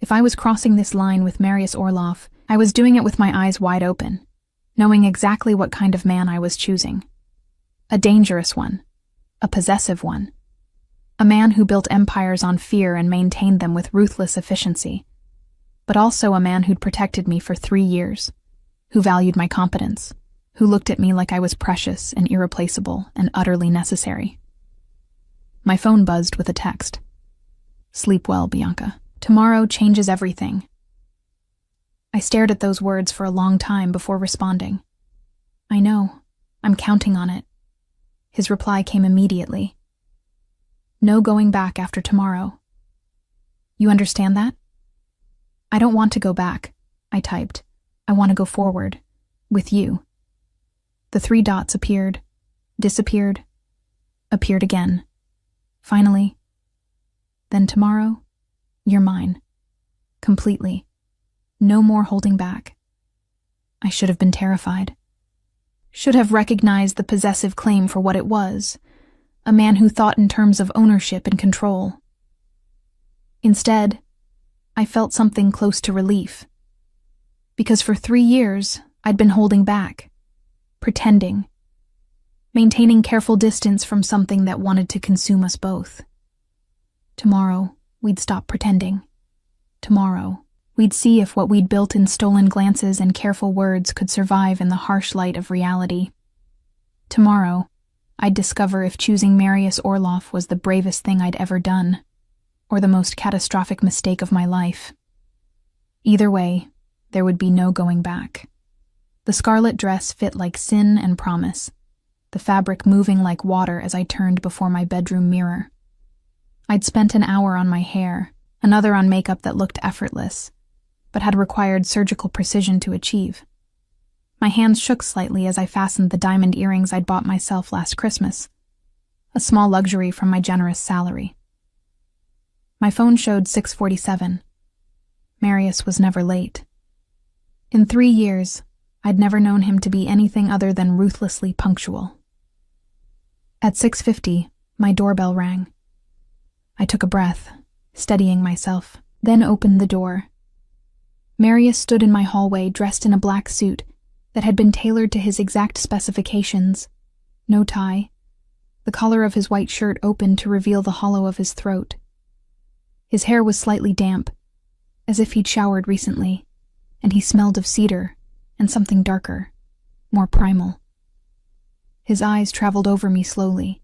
if I was crossing this line with Marius Orloff, I was doing it with my eyes wide open, knowing exactly what kind of man I was choosing. A dangerous one, a possessive one. A man who built empires on fear and maintained them with ruthless efficiency, but also a man who'd protected me for 3 years, who valued my competence, who looked at me like I was precious and irreplaceable and utterly necessary. My phone buzzed with a text. Sleep well, Bianca. Tomorrow changes everything. I stared at those words for a long time before responding. I know. I'm counting on it. His reply came immediately. No going back after tomorrow. You understand that? I don't want to go back, I typed. I want to go forward. With you. The 3 dots appeared, disappeared, appeared again. Finally. Then tomorrow, you're mine. Completely. No more holding back. I should have been terrified. Should have recognized the possessive claim for what it was. A man who thought in terms of ownership and control. Instead, I felt something close to relief. Because for 3 years, I'd been holding back, pretending, maintaining careful distance from something that wanted to consume us both. Tomorrow, we'd stop pretending. Tomorrow, we'd see if what we'd built in stolen glances and careful words could survive in the harsh light of reality. Tomorrow, I'd discover if choosing Marius Orloff was the bravest thing I'd ever done, or the most catastrophic mistake of my life. Either way, there would be no going back. The scarlet dress fit like sin and promise, the fabric moving like water as I turned before my bedroom mirror. I'd spent an hour on my hair, another on makeup that looked effortless, but had required surgical precision to achieve. My hands shook slightly as I fastened the diamond earrings I'd bought myself last Christmas, a small luxury from my generous salary. My phone showed 6:47. Marius was never late. In 3 years, I'd never known him to be anything other than ruthlessly punctual. At 6:50, my doorbell rang. I took a breath, steadying myself, then opened the door. Marius stood in my hallway dressed in a black suit that had been tailored to his exact specifications. No tie. The collar of his white shirt opened to reveal the hollow of his throat. His hair was slightly damp, as if he'd showered recently, and he smelled of cedar and something darker, more primal. His eyes traveled over me slowly,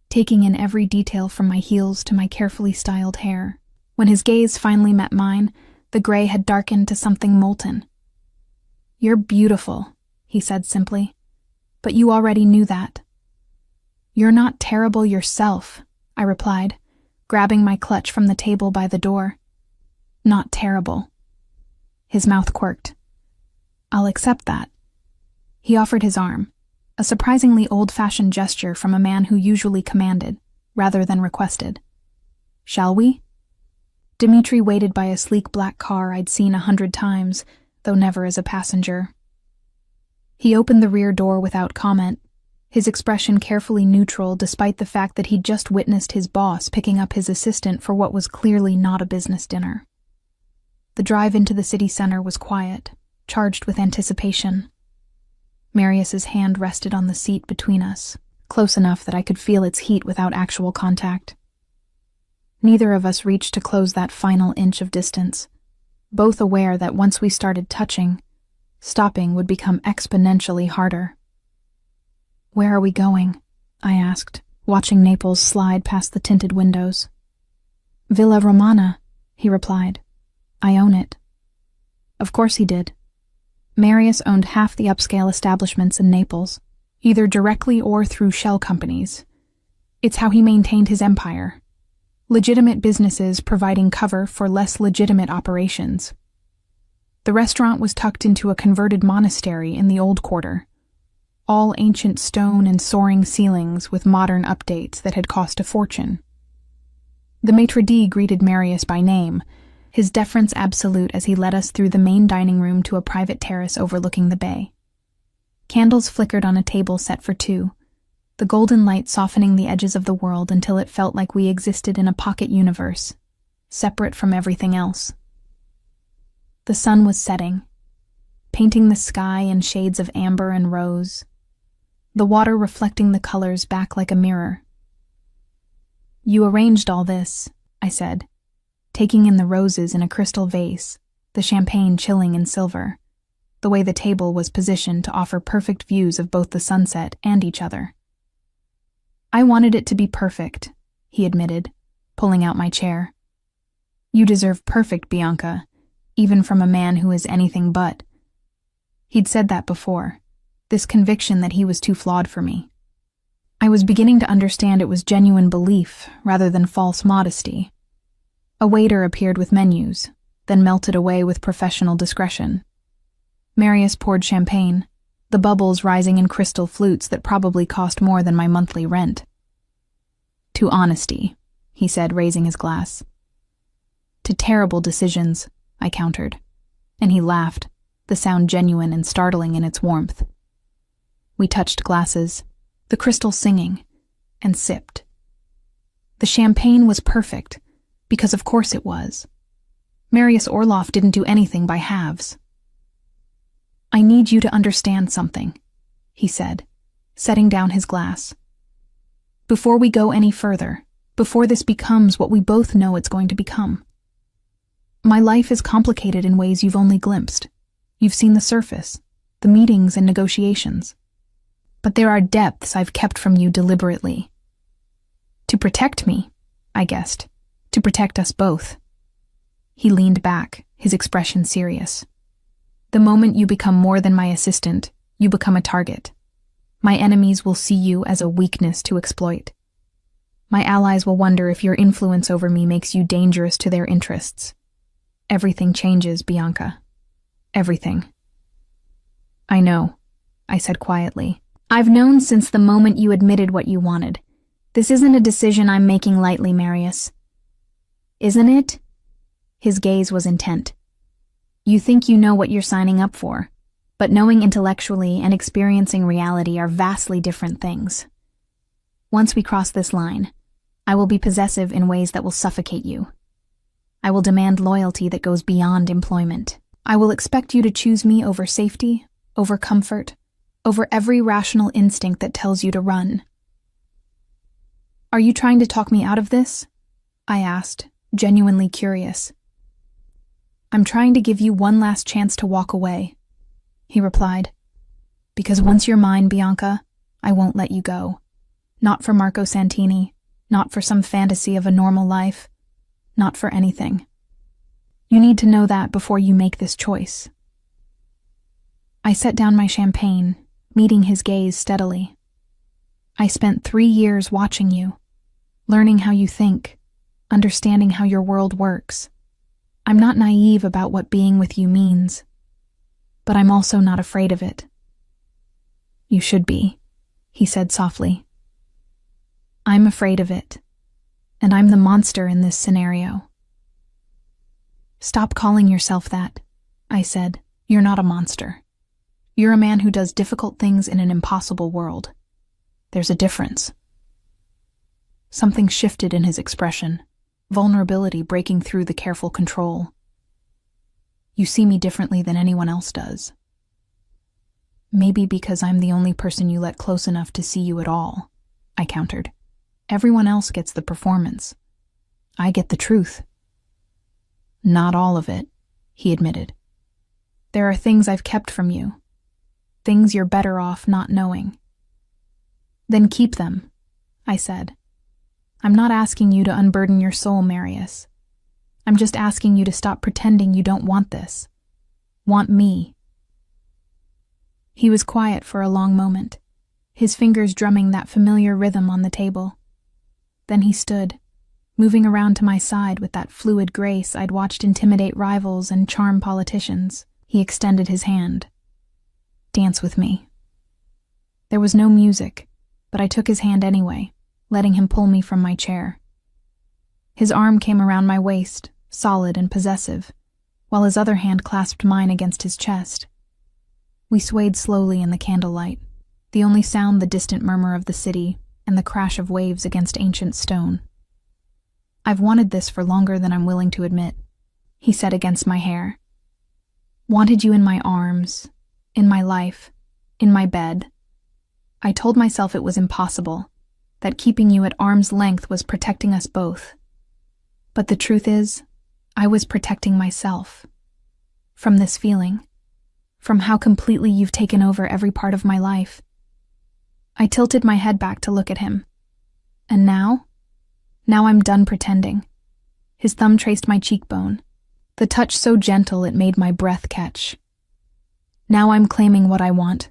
taking in every detail from my heels to my carefully styled hair. When his gaze finally met mine, the gray had darkened to something molten. "You're beautiful," he said simply, "but you already knew that." "You're not terrible yourself," I replied, grabbing my clutch from the table by the door. "Not terrible." His mouth quirked. "I'll accept that." He offered his arm, a surprisingly old-fashioned gesture from a man who usually commanded, rather than requested. "Shall we?" Dmitri waited by a sleek black car I'd seen 100 times, though never as a passenger. He opened the rear door without comment, his expression carefully neutral despite the fact that he'd just witnessed his boss picking up his assistant for what was clearly not a business dinner. The drive into the city center was quiet, charged with anticipation. Marius's hand rested on the seat between us, close enough that I could feel its heat without actual contact. Neither of us reached to close that final inch of distance, both aware that once we started touching, Stopping would become exponentially harder. "Where are we going?" I asked, watching Naples slide past the tinted windows. "Villa Romana," he replied. "I own it." Of course he did. Marius owned half the upscale establishments in Naples, either directly or through shell companies. It's how he maintained his empire. Legitimate businesses providing cover for less legitimate operations. The restaurant was tucked into a converted monastery in the old quarter. All ancient stone and soaring ceilings with modern updates that had cost a fortune. The maitre d' greeted Marius by name, his deference absolute as he led us through the main dining room to a private terrace overlooking the bay. Candles flickered on a table set for two, the golden light softening the edges of the world until it felt like we existed in a pocket universe, separate from everything else. The sun was setting, painting the sky in shades of amber and rose, the water reflecting the colors back like a mirror. "You arranged all this," I said, taking in the roses in a crystal vase, the champagne chilling in silver, the way the table was positioned to offer perfect views of both the sunset and each other. "I wanted it to be perfect," he admitted, pulling out my chair. "You deserve perfect, Bianca, even from a man who is anything but." He'd said that before, this conviction that he was too flawed for me. I was beginning to understand it was genuine belief rather than false modesty. A waiter appeared with menus, then melted away with professional discretion. Marius poured champagne, the bubbles rising in crystal flutes that probably cost more than my monthly rent. "To honesty," he said, raising his glass. "To terrible decisions," I countered, and he laughed, the sound genuine and startling in its warmth. We touched glasses, the crystal singing, and sipped. The champagne was perfect, because of course it was. Marius Orloff didn't do anything by halves. "I need you to understand something," he said, setting down his glass. "Before we go any further, before this becomes what we both know it's going to become. My life is complicated in ways you've only glimpsed. You've seen the surface, the meetings and negotiations. But there are depths I've kept from you deliberately. To protect me, I guessed. To protect us both." He leaned back, his expression serious. "The moment you become more than my assistant, you become a target. My enemies will see you as a weakness to exploit. My allies will wonder if your influence over me makes you dangerous to their interests. Everything changes, Bianca. Everything." "I know," I said quietly. "I've known since the moment you admitted what you wanted. This isn't a decision I'm making lightly, Marius. Isn't it?" His gaze was intent. "You think you know what you're signing up for, but knowing intellectually and experiencing reality are vastly different things. Once we cross this line, I will be possessive in ways that will suffocate you. I will demand loyalty that goes beyond employment. I will expect you to choose me over safety, over comfort, over every rational instinct that tells you to run." "Are you trying to talk me out of this?" I asked, genuinely curious. "I'm trying to give you one last chance to walk away," he replied. "Because once you're mine, Bianca, I won't let you go. Not for Marco Santini, not for some fantasy of a normal life, not for anything. You need to know that before you make this choice." I set down my champagne, meeting his gaze steadily. "I spent 3 years watching you, learning how you think, understanding how your world works. I'm not naive about what being with you means, but I'm also not afraid of it." "You should be," he said softly. "I'm afraid of it, and I'm the monster in this scenario." "Stop calling yourself that," I said. "You're not a monster. You're a man who does difficult things in an impossible world. There's a difference." Something shifted in his expression, vulnerability breaking through the careful control. "You see me differently than anyone else does. Maybe because I'm the only person you let close enough to see you at all," I countered. "Everyone else gets the performance. I get the truth." "Not all of it," he admitted. There are things I've kept from you. Things you're better off not knowing. Then keep them, I said. I'm not asking you to unburden your soul, Marius. I'm just asking you to stop pretending you don't want this. Want me. He was quiet for a long moment, his fingers drumming that familiar rhythm on the table. Then he stood, moving around to my side with that fluid grace I'd watched intimidate rivals and charm politicians. He extended his hand. Dance with me. There was no music, but I took his hand anyway, letting him pull me from my chair. His arm came around my waist, solid and possessive, while his other hand clasped mine against his chest. We swayed slowly in the candlelight, the only sound the distant murmur of the city and the crash of waves against ancient stone. I've wanted this for longer than I'm willing to admit, he said against my hair. Wanted you in my arms, in my life, in my bed. I told myself it was impossible, that keeping you at arm's length was protecting us both. But the truth is, I was protecting myself. From this feeling. From how completely you've taken over every part of my life. I tilted my head back to look at him. And now? Now I'm done pretending. His thumb traced my cheekbone, the touch so gentle it made my breath catch. Now I'm claiming what I want.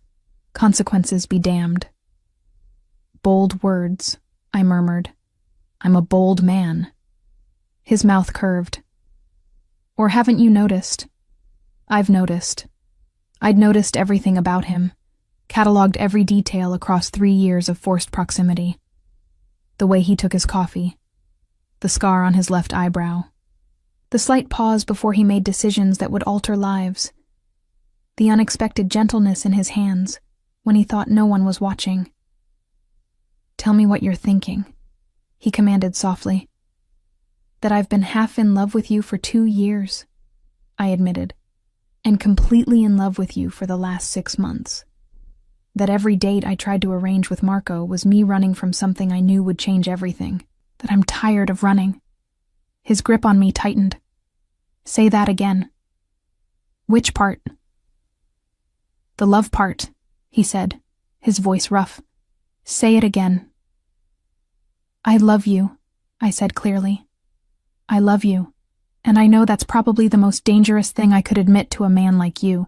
Consequences be damned. Bold words, I murmured. I'm a bold man. His mouth curved. Or haven't you noticed? I've noticed. I'd noticed everything about him, catalogued every detail across 3 years of forced proximity. The way he took his coffee, the scar on his left eyebrow, the slight pause before he made decisions that would alter lives, the unexpected gentleness in his hands when he thought no one was watching. Tell me what you're thinking, he commanded softly. That I've been half in love with you for 2 years, I admitted, and completely in love with you for the last 6 months. That every date I tried to arrange with Marco was me running from something I knew would change everything. That I'm tired of running. His grip on me tightened. Say that again. Which part? The love part, he said, his voice rough. Say it again. I love you, I said clearly. I love you, and I know that's probably the most dangerous thing I could admit to a man like you,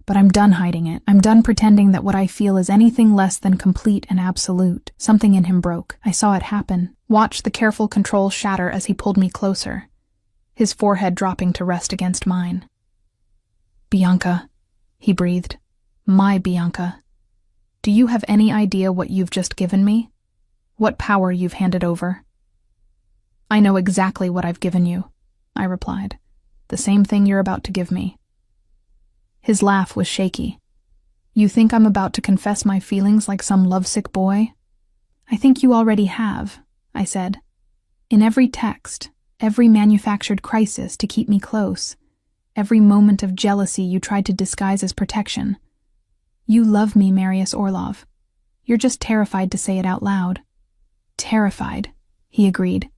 but I'm done hiding it. I'm done pretending that what I feel is anything less than complete and absolute. Something in him broke. I saw it happen. Watched the careful control shatter as he pulled me closer, his forehead dropping to rest against mine. Bianca, he breathed. My Bianca. Do you have any idea what you've just given me? What power you've handed over? I know exactly what I've given you, I replied. The same thing you're about to give me. His laugh was shaky. You think I'm about to confess my feelings like some lovesick boy? I think you already have, I said. In every text, every manufactured crisis to keep me close, every moment of jealousy you tried to disguise as protection. You love me, Marius Orlov. You're just terrified to say it out loud. Terrified, he agreed.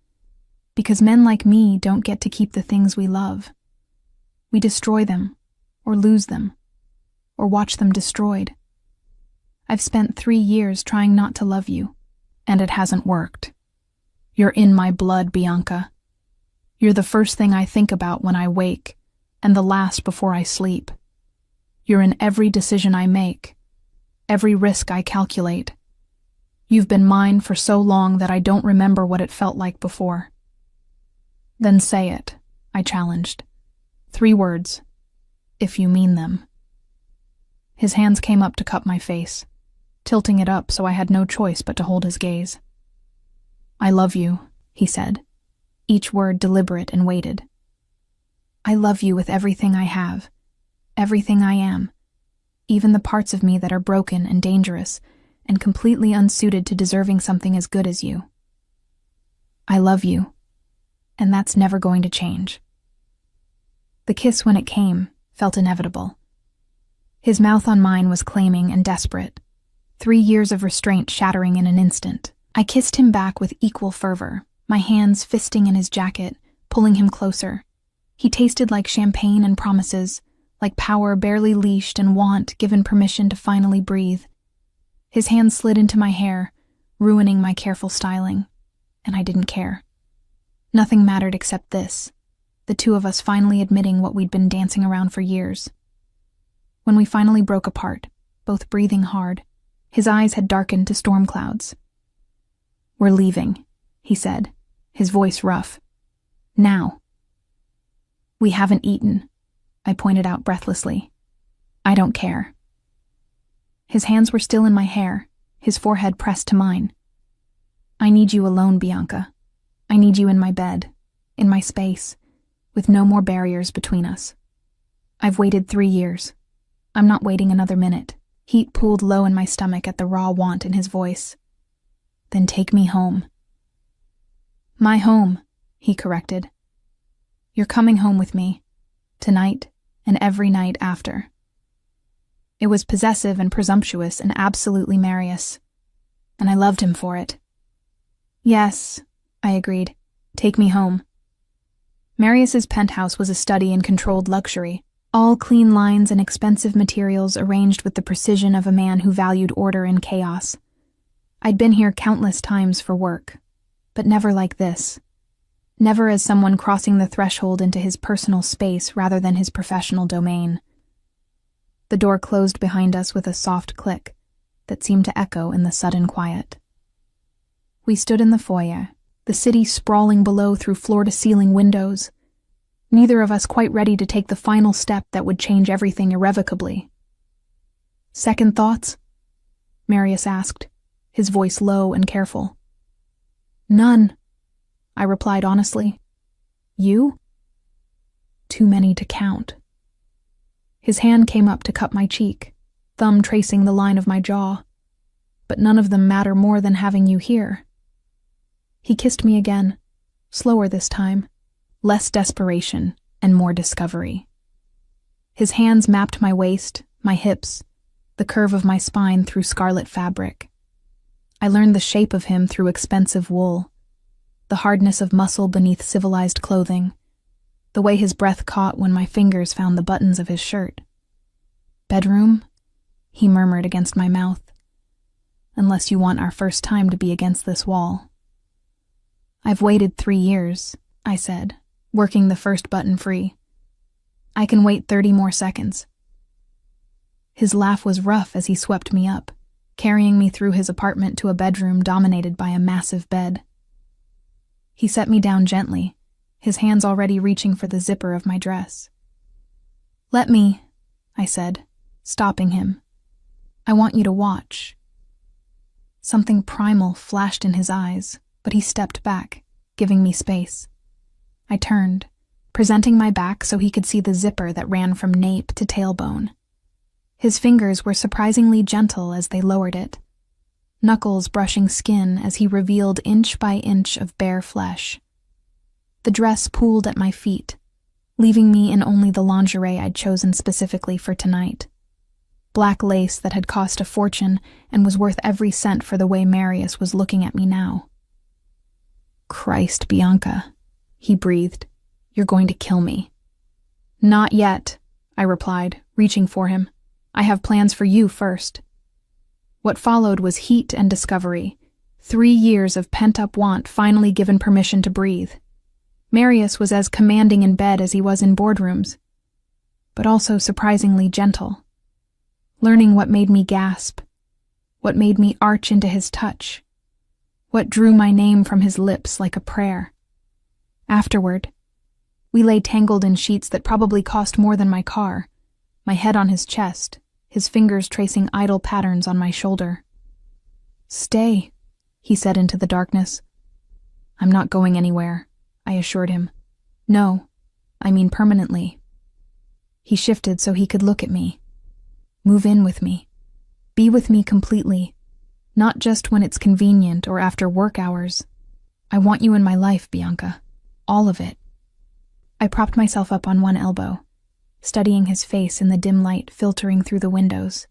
Because men like me don't get to keep the things we love. We destroy them, or lose them, or watch them destroyed. I've spent 3 years trying not to love you, and it hasn't worked. You're in my blood, Bianca. You're the first thing I think about when I wake, and the last before I sleep. You're in every decision I make, every risk I calculate. You've been mine for so long that I don't remember what it felt like before. Then say it, I challenged. 3 words, if you mean them. His hands came up to cup my face, tilting it up so I had no choice but to hold his gaze. I love you, he said, each word deliberate and weighted. I love you with everything I have, everything I am, even the parts of me that are broken and dangerous and completely unsuited to deserving something as good as you. I love you, and that's never going to change. The kiss, when it came, felt inevitable. His mouth on mine was claiming and desperate, 3 years of restraint shattering in an instant. I kissed him back with equal fervor, my hands fisting in his jacket, pulling him closer. He tasted like champagne and promises, like power barely leashed and want given permission to finally breathe. His hand slid into my hair, ruining my careful styling, and I didn't care. Nothing mattered except this, the two of us finally admitting what we'd been dancing around for years. When we finally broke apart, both breathing hard, his eyes had darkened to storm clouds. "We're leaving," he said, his voice rough. "Now." "We haven't eaten," I pointed out breathlessly. "I don't care." His hands were still in my hair, his forehead pressed to mine. "I need you alone, Bianca. I need you in my bed, in my space, with no more barriers between us. I've waited 3 years. I'm not waiting another minute." Heat pooled low in my stomach at the raw want in his voice. "Then take me home." "My home," he corrected. "You're coming home with me, tonight and every night after." It was possessive and presumptuous and absolutely Marius, and I loved him for it. "Yes," I agreed. "Take me home." Marius's penthouse was a study in controlled luxury, all clean lines and expensive materials arranged with the precision of a man who valued order in chaos. I'd been here countless times for work, but never like this. Never as someone crossing the threshold into his personal space rather than his professional domain. The door closed behind us with a soft click that seemed to echo in the sudden quiet. We stood in the foyer, the city sprawling below through floor-to-ceiling windows, neither of us quite ready to take the final step that would change everything irrevocably. "Second thoughts?" Marius asked, his voice low and careful. "None," I replied honestly. "You?" "Too many to count." His hand came up to cup my cheek, thumb tracing the line of my jaw. "But none of them matter more than having you here." He kissed me again, slower this time, less desperation and more discovery. His hands mapped my waist, my hips, the curve of my spine through scarlet fabric. I learned the shape of him through expensive wool, the hardness of muscle beneath civilized clothing, the way his breath caught when my fingers found the buttons of his shirt. "Bedroom?" he murmured against my mouth. "Unless you want our first time to be against this wall." "I've waited 3 years," I said, working the first button free. "I can wait 30 more seconds." His laugh was rough as he swept me up, carrying me through his apartment to a bedroom dominated by a massive bed. He set me down gently, his hands already reaching for the zipper of my dress. "Let me," I said, stopping him. "I want you to watch." Something primal flashed in his eyes, but he stepped back, giving me space. I turned, presenting my back so he could see the zipper that ran from nape to tailbone. His fingers were surprisingly gentle as they lowered it, knuckles brushing skin as he revealed inch by inch of bare flesh. The dress pooled at my feet, leaving me in only the lingerie I'd chosen specifically for tonight. Black lace that had cost a fortune and was worth every cent for the way Marius was looking at me now. "Christ, Bianca," he breathed. "You're going to kill me." "Not yet," I replied, reaching for him. "I have plans for you first." What followed was heat and discovery, 3 years of pent-up want finally given permission to breathe. Marius was as commanding in bed as he was in boardrooms, but also surprisingly gentle. Learning what made me gasp, what made me arch into his touch, what drew my name from his lips like a prayer. Afterward, we lay tangled in sheets that probably cost more than my car, my head on his chest, his fingers tracing idle patterns on my shoulder. "Stay," he said into the darkness. "I'm not going anywhere," I assured him. "No, I mean permanently." He shifted so he could look at me. "Move in with me. Be with me completely, not just when it's convenient or after work hours. I want you in my life, Bianca. All of it." I propped myself up on one elbow, studying his face in the dim light filtering through the windows.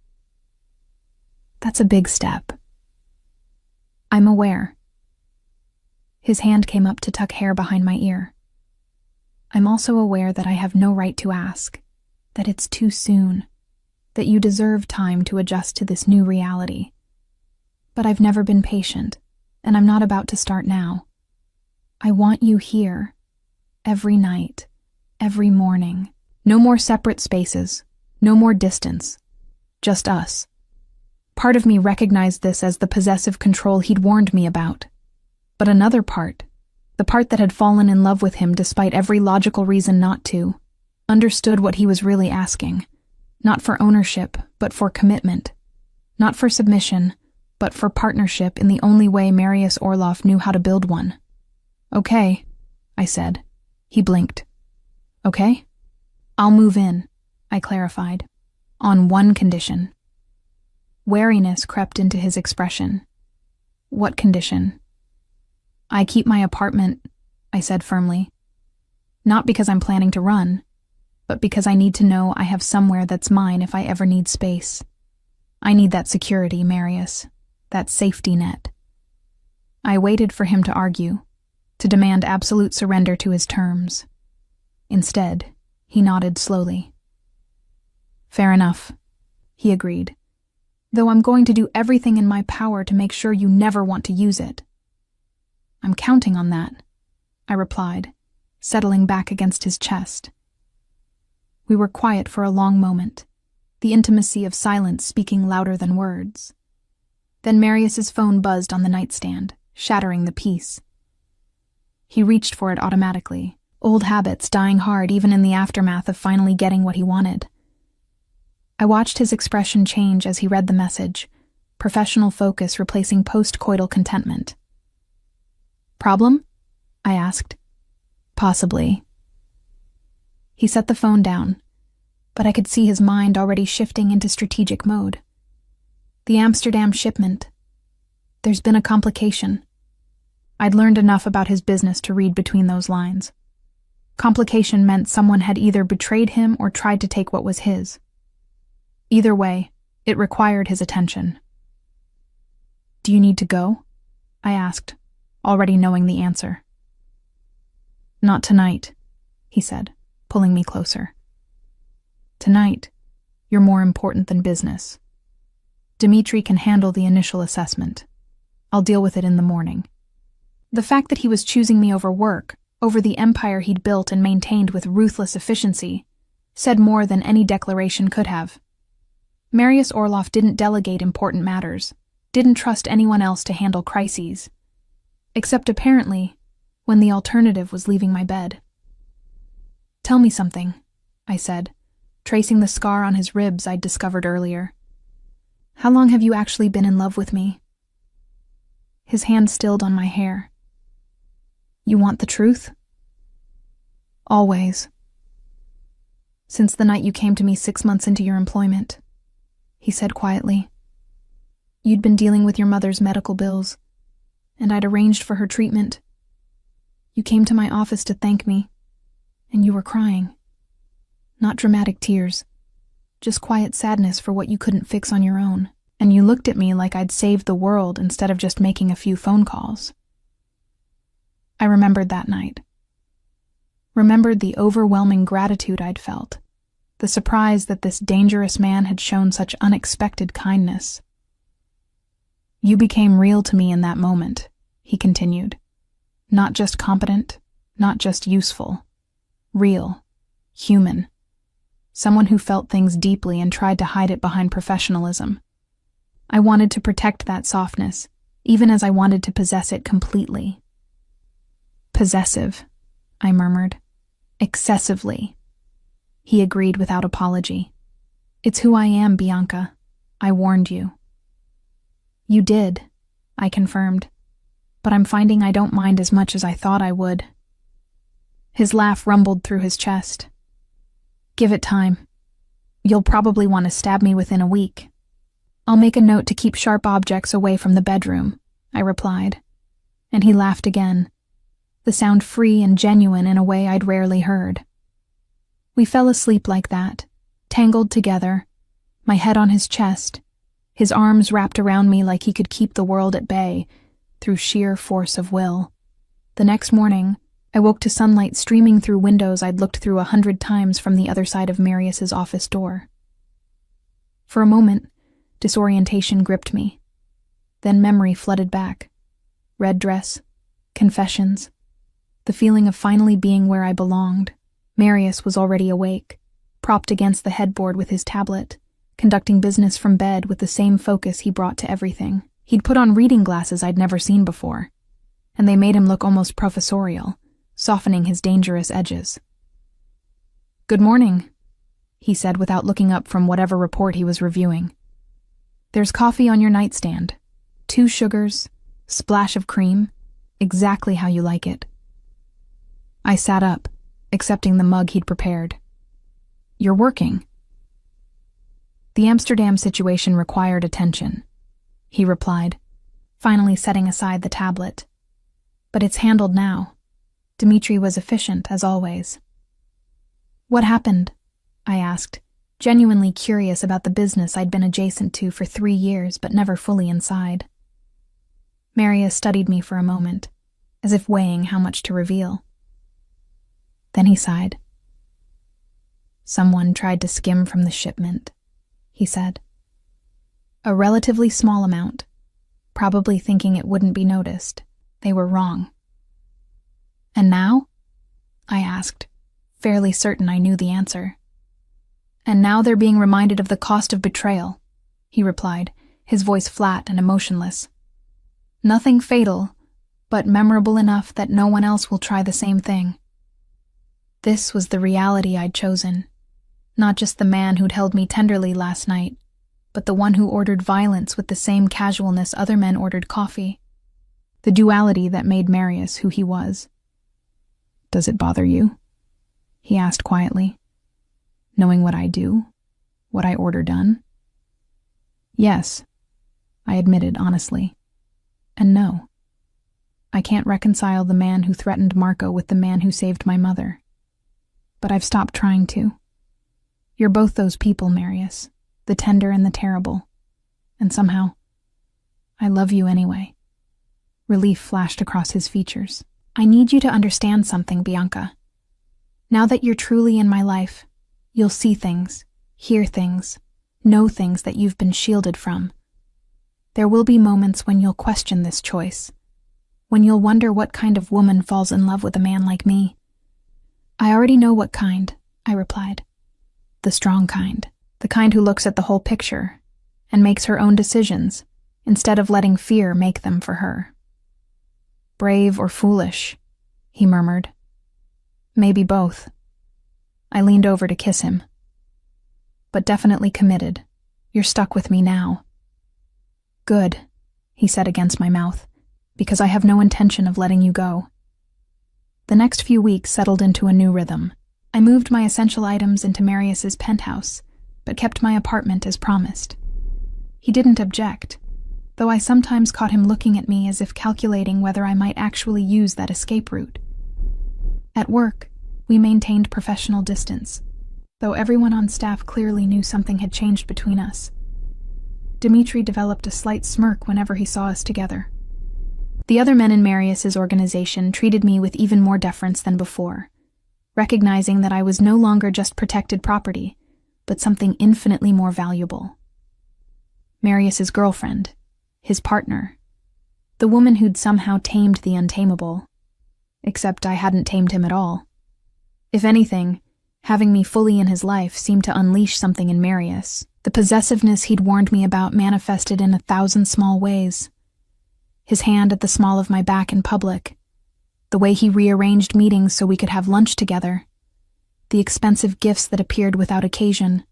"That's a big step." "I'm aware." His hand came up to tuck hair behind my ear. "I'm also aware that I have no right to ask. that it's too soon, that you deserve time to adjust to this new reality. But I've never been patient, and I'm not about to start now. I want you here, every night, every morning. No more separate spaces, no more distance, just us. Part of me recognized this as the possessive control he'd warned me about. But another part, the part that had fallen in love with him despite every logical reason not to, understood what he was really asking. Not for ownership, but for commitment. Not for submission, but for partnership in the only way Marius Orloff knew how to build one. Okay, I said. He blinked. Okay? I'll move in, I clarified. On one condition. Wariness crept into his expression. What condition? I keep my apartment, I said firmly. Not because I'm planning to run, but because I need to know I have somewhere that's mine if I ever need space. I need that security, Marius, that safety net. I waited for him to argue, to demand absolute surrender to his terms. Instead, he nodded slowly. Fair enough, he agreed, though I'm going to do everything in my power to make sure you never want to use it. I'm counting on that, I replied, settling back against his chest. We were quiet for a long moment, the intimacy of silence speaking louder than words. Then Marius's phone buzzed on the nightstand, shattering the peace. He reached for it automatically, old habits dying hard even in the aftermath of finally getting what he wanted. I watched his expression change as he read the message, professional focus replacing post-coital contentment. Problem? I asked. Possibly. He set the phone down, but I could see his mind already shifting into strategic mode. The Amsterdam shipment. There's been a complication. I'd learned enough about his business to read between those lines. Complication meant someone had either betrayed him or tried to take what was his. Either way, it required his attention. Do you need to go? I asked, already knowing the answer. Not tonight, he said, pulling me closer. Tonight, you're more important than business. Dmitri can handle the initial assessment. I'll deal with it in the morning. The fact that he was choosing me over work, over the empire he'd built and maintained with ruthless efficiency, said more than any declaration could have. Marius Orloff didn't delegate important matters, didn't trust anyone else to handle crises. Except apparently, when the alternative was leaving my bed. Tell me something, I said, tracing the scar on his ribs I'd discovered earlier. How long have you actually been in love with me? His hand stilled on my hair. You want the truth? Always. Since the night you came to me 6 months into your employment, he said quietly. You'd been dealing with your mother's medical bills, and I'd arranged for her treatment. You came to my office to thank me, and you were crying. Not dramatic tears, just quiet sadness for what you couldn't fix on your own, and you looked at me like I'd saved the world instead of just making a few phone calls. I remembered that night. Remembered the overwhelming gratitude I'd felt, the surprise that this dangerous man had shown such unexpected kindness. You became real to me in that moment, he continued. Not just competent, not just useful. Real, human. Someone who felt things deeply and tried to hide it behind professionalism. I wanted to protect that softness, even as I wanted to possess it completely. Possessive, I murmured. Excessively. He agreed without apology. It's who I am, Bianca. I warned you. You did, I confirmed, but I'm finding I don't mind as much as I thought I would. His laugh rumbled through his chest. Give it time. You'll probably want to stab me within a week. I'll make a note to keep sharp objects away from the bedroom, I replied, and he laughed again, the sound free and genuine in a way I'd rarely heard. We fell asleep like that, tangled together, my head on his chest, his arms wrapped around me like he could keep the world at bay through sheer force of will. The next morning, I woke to sunlight streaming through windows I'd looked through 100 times from the other side of Marius's office door. For a moment, disorientation gripped me. Then memory flooded back. Red dress, confessions, the feeling of finally being where I belonged. Marius was already awake, propped against the headboard with his tablet, conducting business from bed with the same focus he brought to everything. He'd put on reading glasses I'd never seen before, and they made him look almost professorial, softening his dangerous edges. "Good morning," he said without looking up from whatever report he was reviewing. "There's coffee on your nightstand. 2 sugars, splash of cream, exactly how you like it." I sat up, accepting the mug he'd prepared. "You're working." "The Amsterdam situation required attention," he replied, finally setting aside the tablet. "But it's handled now." Dmitri was efficient, as always. "What happened?" I asked, genuinely curious about the business I'd been adjacent to for 3 years but never fully inside. Marius studied me for a moment, as if weighing how much to reveal. Then he sighed. "Someone tried to skim from the shipment," he said. "A relatively small amount, probably thinking it wouldn't be noticed. They were wrong." "And now?" I asked, fairly certain I knew the answer. "And now they're being reminded of the cost of betrayal," he replied, his voice flat and emotionless. "Nothing fatal, but memorable enough that no one else will try the same thing." This was the reality I'd chosen, not just the man who'd held me tenderly last night, but the one who ordered violence with the same casualness other men ordered coffee. The duality that made Marius who he was. "Does it bother you?" he asked quietly. "Knowing what I do, what I order done?" "Yes," I admitted honestly. "And no. I can't reconcile the man who threatened Marco with the man who saved my mother. But I've stopped trying to. You're both those people, Marius, the tender and the terrible. And somehow, I love you anyway." Relief flashed across his features. "I need you to understand something, Bianca. Now that you're truly in my life, you'll see things, hear things, know things that you've been shielded from. There will be moments when you'll question this choice, when you'll wonder what kind of woman falls in love with a man like me." "I already know what kind," I replied. "The strong kind, the kind who looks at the whole picture and makes her own decisions instead of letting fear make them for her." "Brave or foolish," he murmured. "Maybe both." I leaned over to kiss him. "But definitely committed. You're stuck with me now." "Good," he said against my mouth, "because I have no intention of letting you go." The next few weeks settled into a new rhythm. I moved my essential items into Marius's penthouse, but kept my apartment as promised. He didn't object, though I sometimes caught him looking at me as if calculating whether I might actually use that escape route. At work, we maintained professional distance, though everyone on staff clearly knew something had changed between us. Dmitri developed a slight smirk whenever he saw us together. The other men in Marius's organization treated me with even more deference than before, recognizing that I was no longer just protected property, but something infinitely more valuable. Marius's girlfriend, his partner, the woman who'd somehow tamed the untamable, except I hadn't tamed him at all. If anything, having me fully in his life seemed to unleash something in Marius. The possessiveness he'd warned me about manifested in 1,000 small ways. His hand at the small of my back in public, the way he rearranged meetings so we could have lunch together, the expensive gifts that appeared without occasion,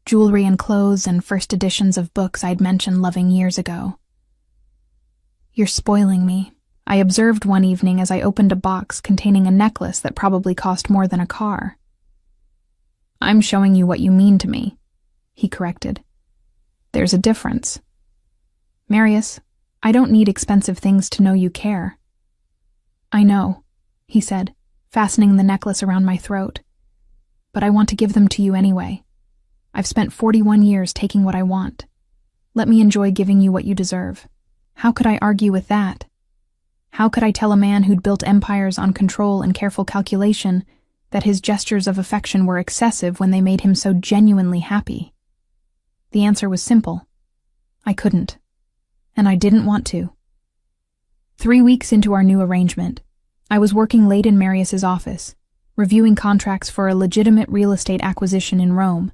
jewelry and clothes and first editions of books I'd mentioned loving years ago. "You're spoiling me," I observed one evening as I opened a box containing a necklace that probably cost more than a car. "I'm showing you what you mean to me," he corrected. "There's a difference. Marius, I don't need expensive things to know you care." "I know," he said, fastening the necklace around my throat. "But I want to give them to you anyway. I've spent 41 years taking what I want. Let me enjoy giving you what you deserve." How could I argue with that? How could I tell a man who'd built empires on control and careful calculation that his gestures of affection were excessive when they made him so genuinely happy? The answer was simple. I couldn't. And I didn't want to. 3 weeks into our new arrangement, I was working late in Marius's office, reviewing contracts for a legitimate real estate acquisition in Rome,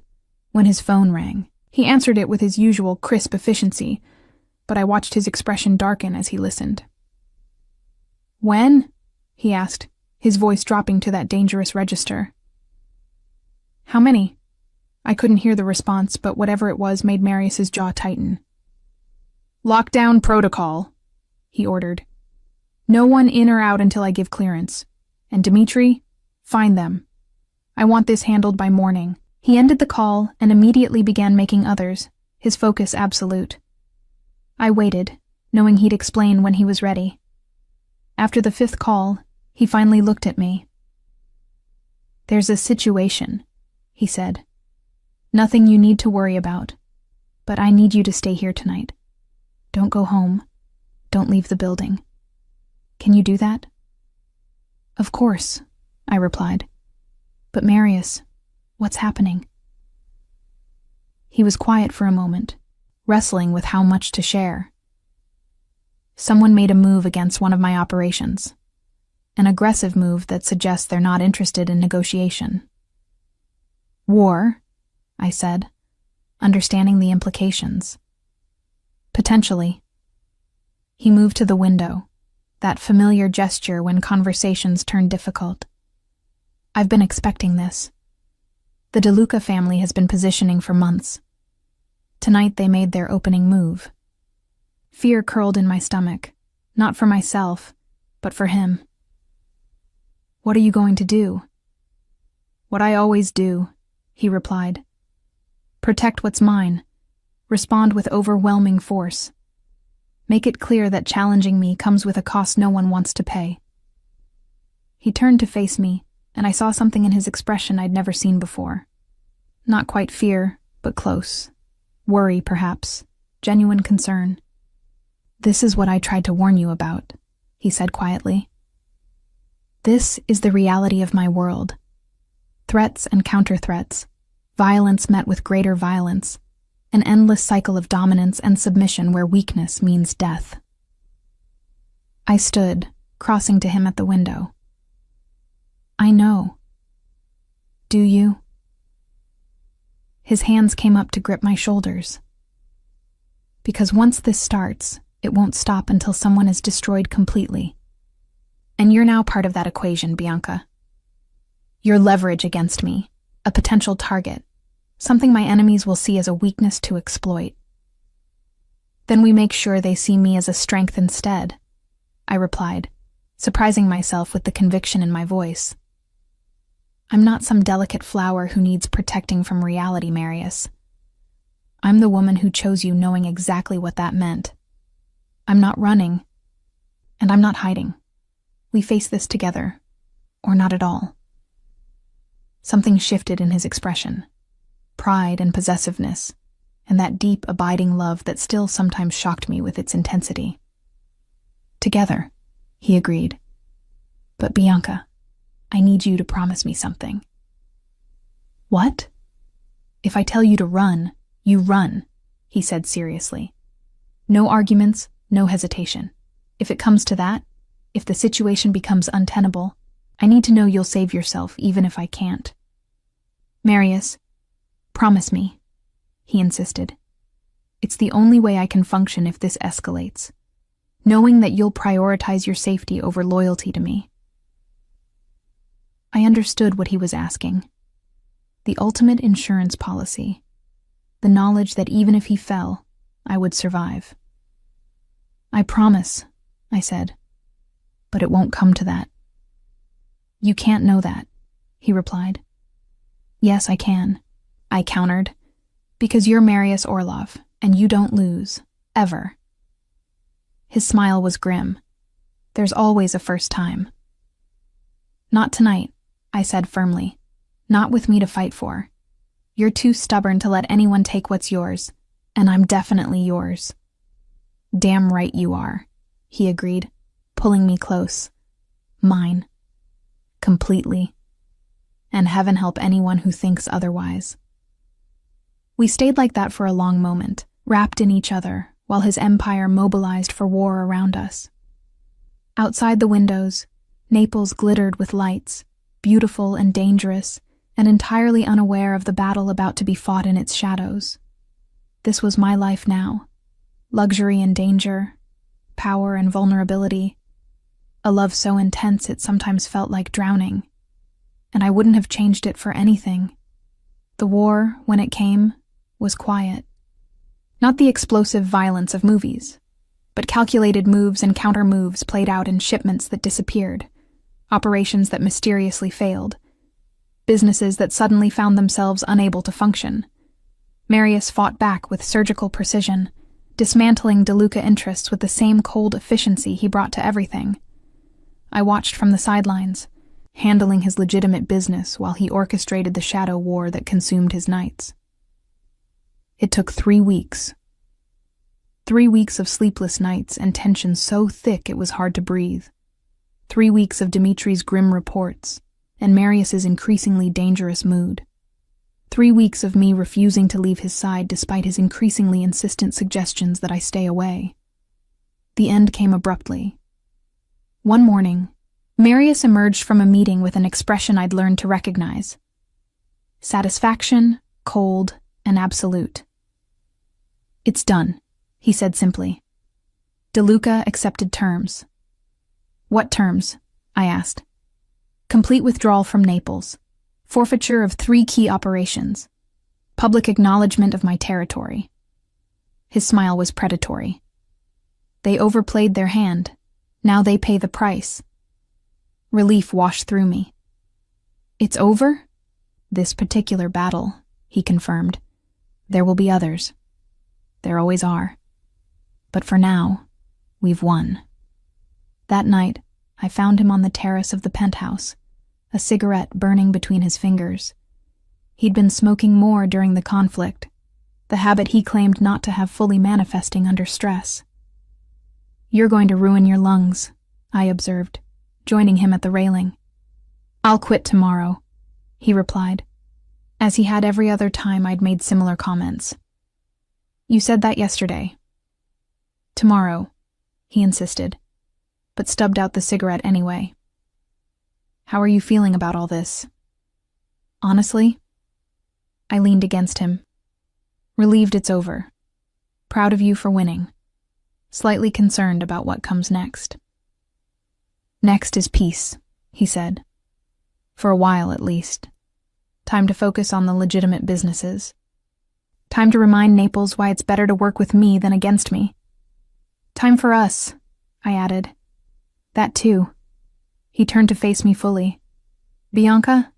when his phone rang. He answered it with his usual crisp efficiency, but I watched his expression darken as he listened. "When?" he asked, his voice dropping to that dangerous register. "How many?" I couldn't hear the response, but whatever it was made Marius's jaw tighten. "Lockdown protocol," he ordered. "No one in or out until I give clearance. And Dmitri, find them. I want this handled by morning." He ended the call and immediately began making others, his focus absolute. I waited, knowing he'd explain when he was ready. After the 5th call, he finally looked at me. "There's a situation," he said. "Nothing you need to worry about, but I need you to stay here tonight. Don't go home. Don't leave the building. Can you do that?" "Of course," I replied. "But Marius, what's happening?" He was quiet for a moment, wrestling with how much to share. "Someone made a move against one of my operations. An aggressive move that suggests they're not interested in negotiation." "War?" I said, understanding the implications. "Potentially." He moved to the window, that familiar gesture when conversations turn difficult. "I've been expecting this. The De Luca family has been positioning for months. Tonight they made their opening move." Fear curled in my stomach, not for myself, but for him. "What are you going to do?" "What I always do," he replied. "Protect what's mine. Respond with overwhelming force. Make it clear that challenging me comes with a cost no one wants to pay." He turned to face me, and I saw something in his expression I'd never seen before. Not quite fear, but close. Worry, perhaps. Genuine concern. "This is what I tried to warn you about," he said quietly. "This is the reality of my world. Threats and counter-threats, violence met with greater violence, an endless cycle of dominance and submission where weakness means death." I stood, crossing to him at the window. "I know. Do you?" His hands came up to grip my shoulders. "Because once this starts, it won't stop until someone is destroyed completely. And you're now part of that equation, Bianca. You're leverage against me, a potential target, something my enemies will see as a weakness to exploit. Then we make sure they see me as a strength instead," I replied, surprising myself with the conviction in my voice. "I'm not some delicate flower who needs protecting from reality, Marius. I'm the woman who chose you knowing exactly what that meant. I'm not running, and I'm not hiding. We face this together, or not at all." Something shifted in his expression. Pride and possessiveness, and that deep, abiding love that still sometimes shocked me with its intensity. "Together," he agreed. "But Bianca, I need you to promise me something." "What?" "If I tell you to run, you run," he said seriously. "No arguments, no hesitation. If it comes to that, if the situation becomes untenable, I need to know you'll save yourself even if I can't." "Marius, promise me," he insisted. "It's the only way I can function if this escalates, knowing that you'll prioritize your safety over loyalty to me." I understood what he was asking. The ultimate insurance policy. The knowledge that even if he fell, I would survive. "I promise," I said, "but it won't come to that." "You can't know that," he replied. "Yes, I can," I countered, "because you're Marius Orlov, and you don't lose, ever." His smile was grim. "There's always a first time." "Not tonight," I said firmly. "Not with me to fight for. You're too stubborn to let anyone take what's yours, and I'm definitely yours." "Damn right you are," he agreed, pulling me close. Mine. Completely. And heaven help anyone who thinks otherwise. We stayed like that for a long moment, wrapped in each other, while his empire mobilized for war around us. Outside the windows, Naples glittered with lights, beautiful and dangerous, and entirely unaware of the battle about to be fought in its shadows. This was my life now. Luxury and danger, power and vulnerability, a love so intense it sometimes felt like drowning. And I wouldn't have changed it for anything. The war, when it came, was quiet. Not the explosive violence of movies, but calculated moves and counter-moves played out in shipments that disappeared, operations that mysteriously failed, businesses that suddenly found themselves unable to function. Marius fought back with surgical precision, dismantling DeLuca interests with the same cold efficiency he brought to everything. I watched from the sidelines, handling his legitimate business while he orchestrated the shadow war that consumed his nights. It took 3 weeks. 3 weeks of sleepless nights and tension so thick it was hard to breathe. 3 weeks of Dimitri's grim reports and Marius's increasingly dangerous mood. 3 weeks of me refusing to leave his side despite his increasingly insistent suggestions that I stay away. The end came abruptly. One morning, Marius emerged from a meeting with an expression I'd learned to recognize. Satisfaction, cold, and absolute. "It's done," he said simply. DeLuca accepted terms. "What terms?" I asked. "Complete withdrawal from Naples. Forfeiture of 3 key operations. Public acknowledgement of my territory." His smile was predatory. They overplayed their hand. Now they pay the price. Relief washed through me. "It's over?" "This particular battle," he confirmed. "There will be others. There always are. But for now, we've won." That night, I found him on the terrace of the penthouse, a cigarette burning between his fingers. He'd been smoking more during the conflict, the habit he claimed not to have fully manifesting under stress. "You're going to ruin your lungs," I observed, joining him at the railing. "I'll quit tomorrow," he replied, as he had every other time I'd made similar comments. "You said that yesterday." "Tomorrow," he insisted, but stubbed out the cigarette anyway. "How are you feeling about all this?" "Honestly?" I leaned against him. "Relieved it's over. Proud of you for winning. Slightly concerned about what comes next." "Next is peace," he said. "For a while, at least. Time to focus on the legitimate businesses. Time to remind Naples why it's better to work with me than against me. Time for us," I added. "That too." He turned to face me fully. "Bianca,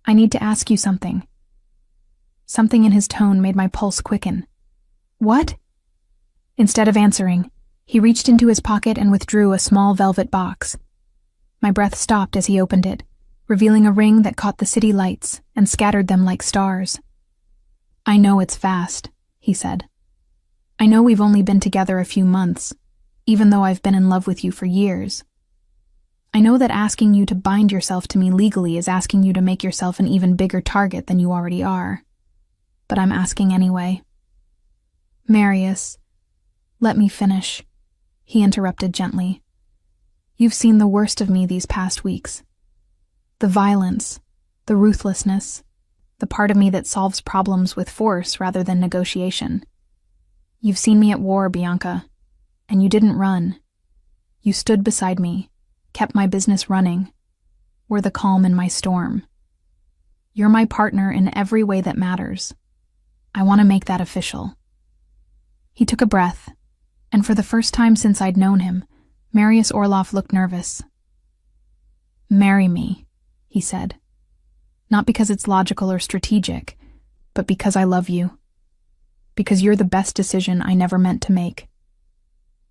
I need to ask you something." Something in his tone made my pulse quicken. "What?" Instead of answering, he reached into his pocket and withdrew a small velvet box. My breath stopped as he opened it, revealing a ring that caught the city lights and scattered them like stars. "I know it's fast," he said. "I know we've only been together a few months, even though I've been in love with you for years. I know that asking you to bind yourself to me legally is asking you to make yourself an even bigger target than you already are. But I'm asking anyway." "Marius, let me finish," he interrupted gently. "You've seen the worst of me these past weeks. The violence, the ruthlessness, the part of me that solves problems with force rather than negotiation. You've seen me at war, Bianca, and you didn't run. You stood beside me, kept my business running, were the calm in my storm. You're my partner in every way that matters. I want to make that official." He took a breath, and for the first time since I'd known him, Marius Orloff looked nervous. "Marry me," he said. "Not because it's logical or strategic, but because I love you. Because you're the best decision I never meant to make.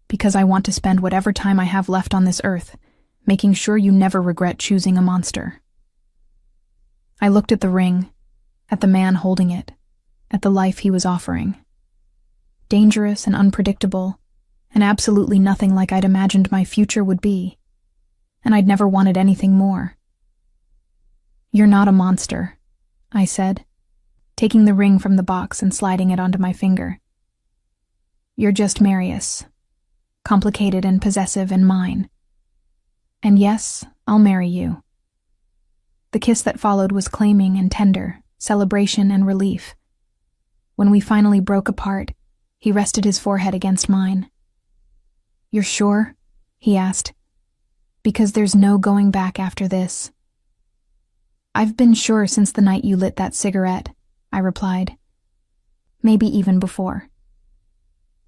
Because I want to spend whatever time I have left on this earth making sure you never regret choosing a monster." I looked at the ring, at the man holding it, at the life he was offering. Dangerous and unpredictable, and absolutely nothing like I'd imagined my future would be, and I'd never wanted anything more. "You're not a monster," I said, taking the ring from the box and sliding it onto my finger. "You're just Marius, complicated and possessive and mine. And yes, I'll marry you." The kiss that followed was claiming and tender, celebration and relief. When we finally broke apart, he rested his forehead against mine. "You're sure?" he asked. "Because there's no going back after this." "I've been sure since the night you lit that cigarette," I replied. "Maybe even before.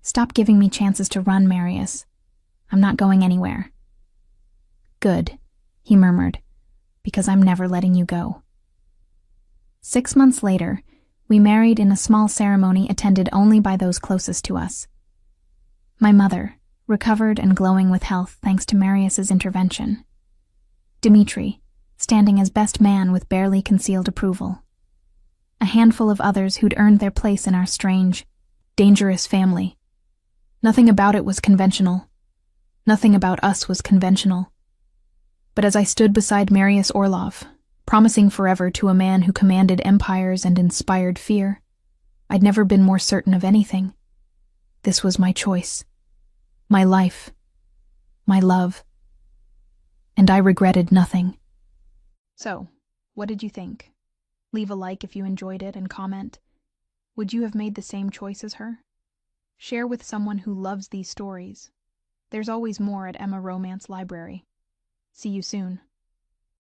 Stop giving me chances to run, Marius. I'm not going anywhere." "Good," he murmured, "because I'm never letting you go." 6 months later, we married in a small ceremony attended only by those closest to us. My mother, recovered and glowing with health thanks to Marius's intervention. Dmitri, standing as best man with barely concealed approval. A handful of others who'd earned their place in our strange, dangerous family. Nothing about it was conventional. Nothing about us was conventional. But as I stood beside Marius Orlov, promising forever to a man who commanded empires and inspired fear, I'd never been more certain of anything. This was my choice. My life. My love. And I regretted nothing. So, what did you think? Leave a like if you enjoyed it and comment. Would you have made the same choice as her? Share with someone who loves these stories. There's always more at Emma Romance Library. See you soon.